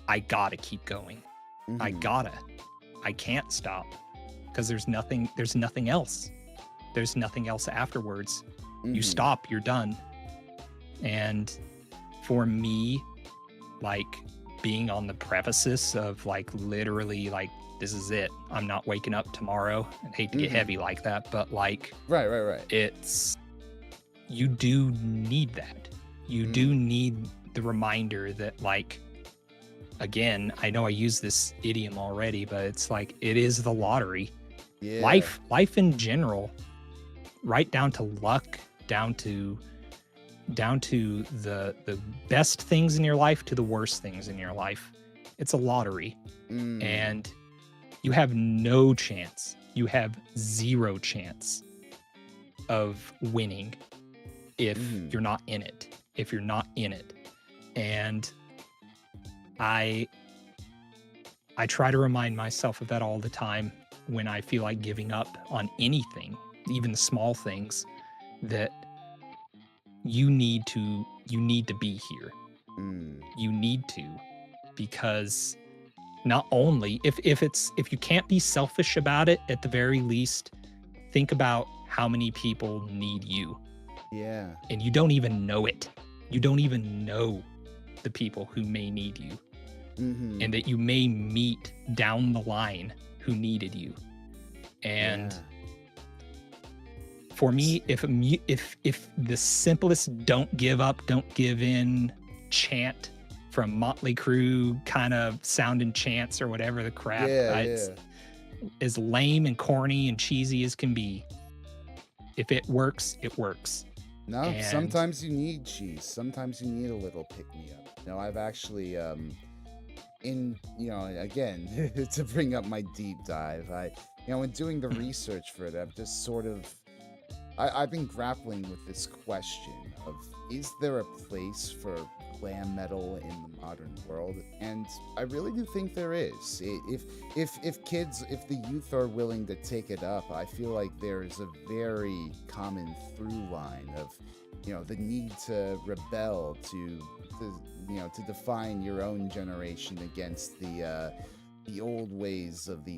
I gotta keep going. I can't stop, because there's nothing else. There's nothing else afterwards. You stop, you're done. And for me, like, being on the precipice of like literally like, this is it, I'm not waking up tomorrow, and hate to get heavy like that, but like, right, it's, you do need that. You do need the reminder that, like, again, I know I use this idiom already, but it's like, it is the lottery. Yeah. Life in general, right down to luck, down to the best things in your life to the worst things in your life. It's a lottery. And you have no chance. You have zero chance of winning if you're not in it. If you're not in it. And I try to remind myself of that all the time when I feel like giving up on anything, even the small things, that you need to be here. You need to, because not only if you can't be selfish about it, at the very least, think about how many people need you. Yeah. And you don't even know it. You don't even know the people who may need you. And that you may meet down the line who needed you. And for me, if the simplest "don't give up, don't give in" chant from Motley Crue kind of sounding chants or whatever the crap, it's as lame and corny and cheesy as can be, if it works, it works. No, and sometimes you need cheese. Sometimes you need a little pick-me-up. You know, I've actually, again, to bring up my deep dive, in doing the research for it, I've just sort of, I've been grappling with this question of, is there a place for glam metal in the modern world? And I really do think there is. If kids, if the youth are willing to take it up, I feel like there's a very common through line of, the need to rebel, to define your own generation against the old ways of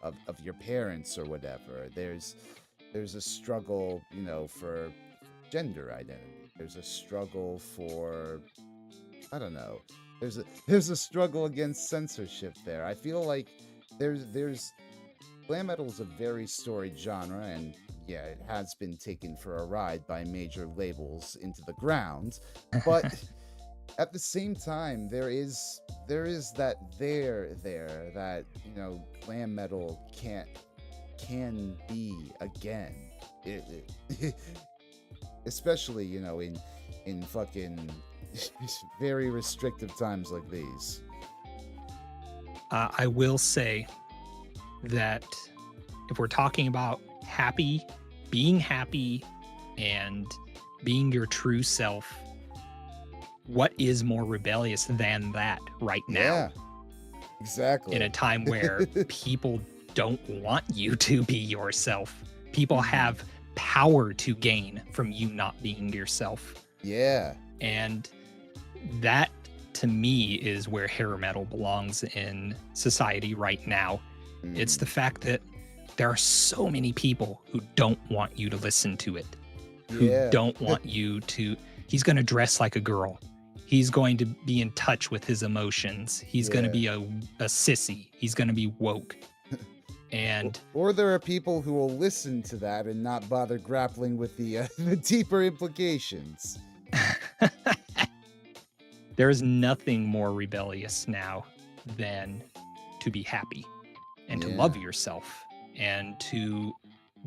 of your parents or whatever. There's a struggle, for gender identity. There's a struggle for, I don't know. There's a struggle against censorship there. I feel like there's glam metal is a very storied genre, and yeah, it has been taken for a ride by major labels into the ground. But at the same time, there is that that glam metal can be again. Especially, in fucking very restrictive times like these. I will say that if we're talking about being happy and being your true self, what is more rebellious than that right now? Yeah, exactly. In a time where people don't want you to be yourself. People have power to gain from you not being yourself. Yeah. And that, to me, is where hair metal belongs in society right now. It's the fact that there are so many people who don't want you to listen to it, who don't want you to. He's going to dress like a girl. He's going to be in touch with his emotions. He's going to be a sissy. He's going to be woke. And or there are people who will listen to that and not bother grappling with the deeper implications. There is nothing more rebellious now than to be happy and to love yourself and to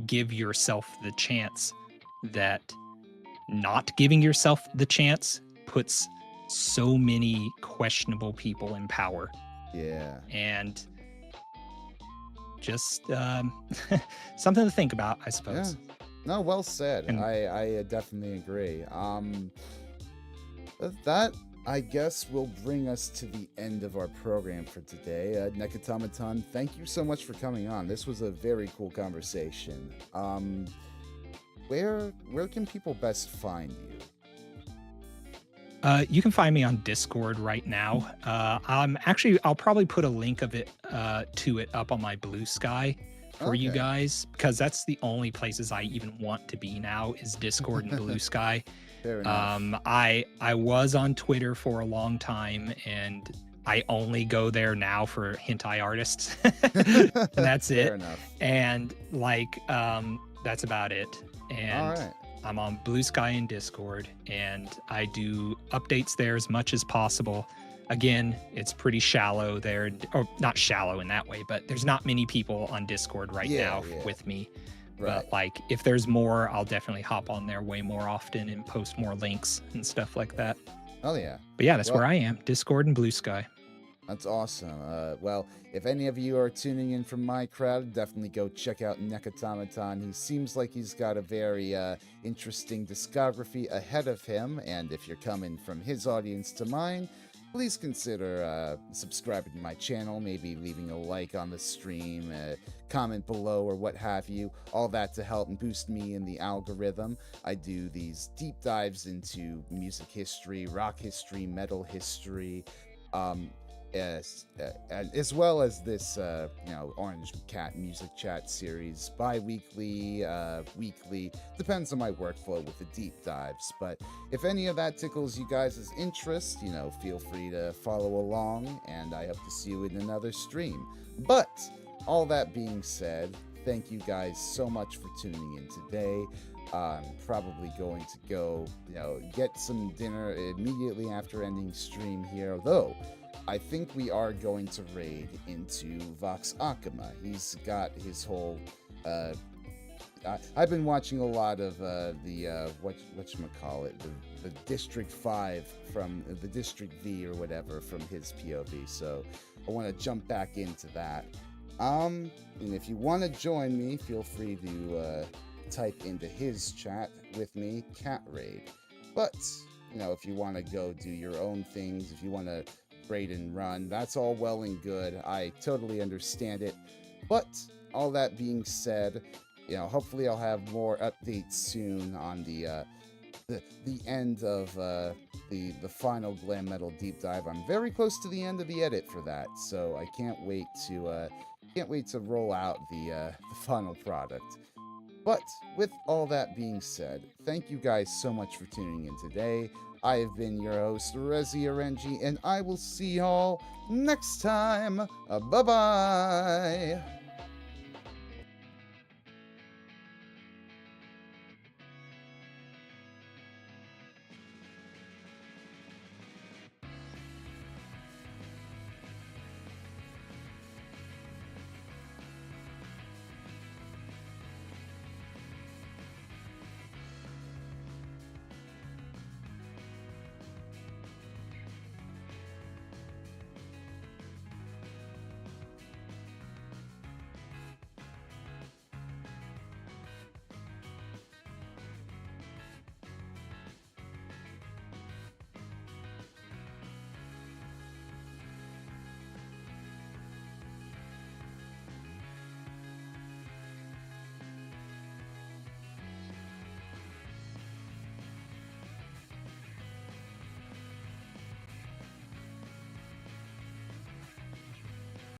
give yourself the chance that not giving yourself the chance puts so many questionable people in power. Yeah. And just something to think about, I Yeah. suppose. No, well said. And I definitely agree. That I guess will bring us to the end of our program for today. Nekotomoton, thank you so much for coming on. This was a very cool conversation. Where can people best find you? you can find me on Discord right now. I'll probably put a link of it to it up on my Blue Sky for you Okay. guys, because that's the only places I even want to be now is Discord and Blue Sky. Fair enough. I was on Twitter for a long time, and I only go there now for hentai artists, and that's Fair it. enough. And that's about it. All And right. I'm on Blue Sky and Discord, and I do updates there as much as possible. Again, it's pretty shallow there, or not shallow in that way, but there's not many people on Discord right Yeah, now yeah. with me. Right. But like, if there's more, I'll definitely hop on there way more often and post more links and stuff like that. Oh yeah. But yeah, that's Well, where I am. Discord and Blue Sky. that's awesome. Well, if any of you are tuning in from my crowd, definitely go check out Nekotomoton. He seems like he's got a very interesting discography ahead of him, and if you're coming from his audience to mine, please consider subscribing to my channel, maybe leaving a like on the stream, comment below, or what have you. All that to help and boost me in the algorithm. I do these deep dives into music history, rock history, metal history, as well as this, Orange Cat music chat series, bi-weekly, weekly, depends on my workflow with the deep dives. But if any of that tickles you guys' interest, feel free to follow along, and I hope to see you in another stream. But all that being said, thank you guys so much for tuning in today. I'm probably going to go, get some dinner immediately after ending stream here, although I think we are going to raid into Vox Akama. He's got his whole. I've been watching a lot of the whatchamacallit, the District 5 from the District V or whatever from his POV. So I want to jump back into that. And if you want to join me, feel free to type into his chat with me, Cat Raid. But if you want to go do your own things, if you want to raid and run, that's all well and good. I totally understand it. But all that being said, hopefully I'll have more updates soon on the end of the final glam metal deep dive. I'm very close to the end of the edit for that, so I can't wait to roll out the final product. But with all that being said, thank you guys so much for tuning in today. I have been your host, Rezi Arenji, and I will see y'all next time. Bye-bye.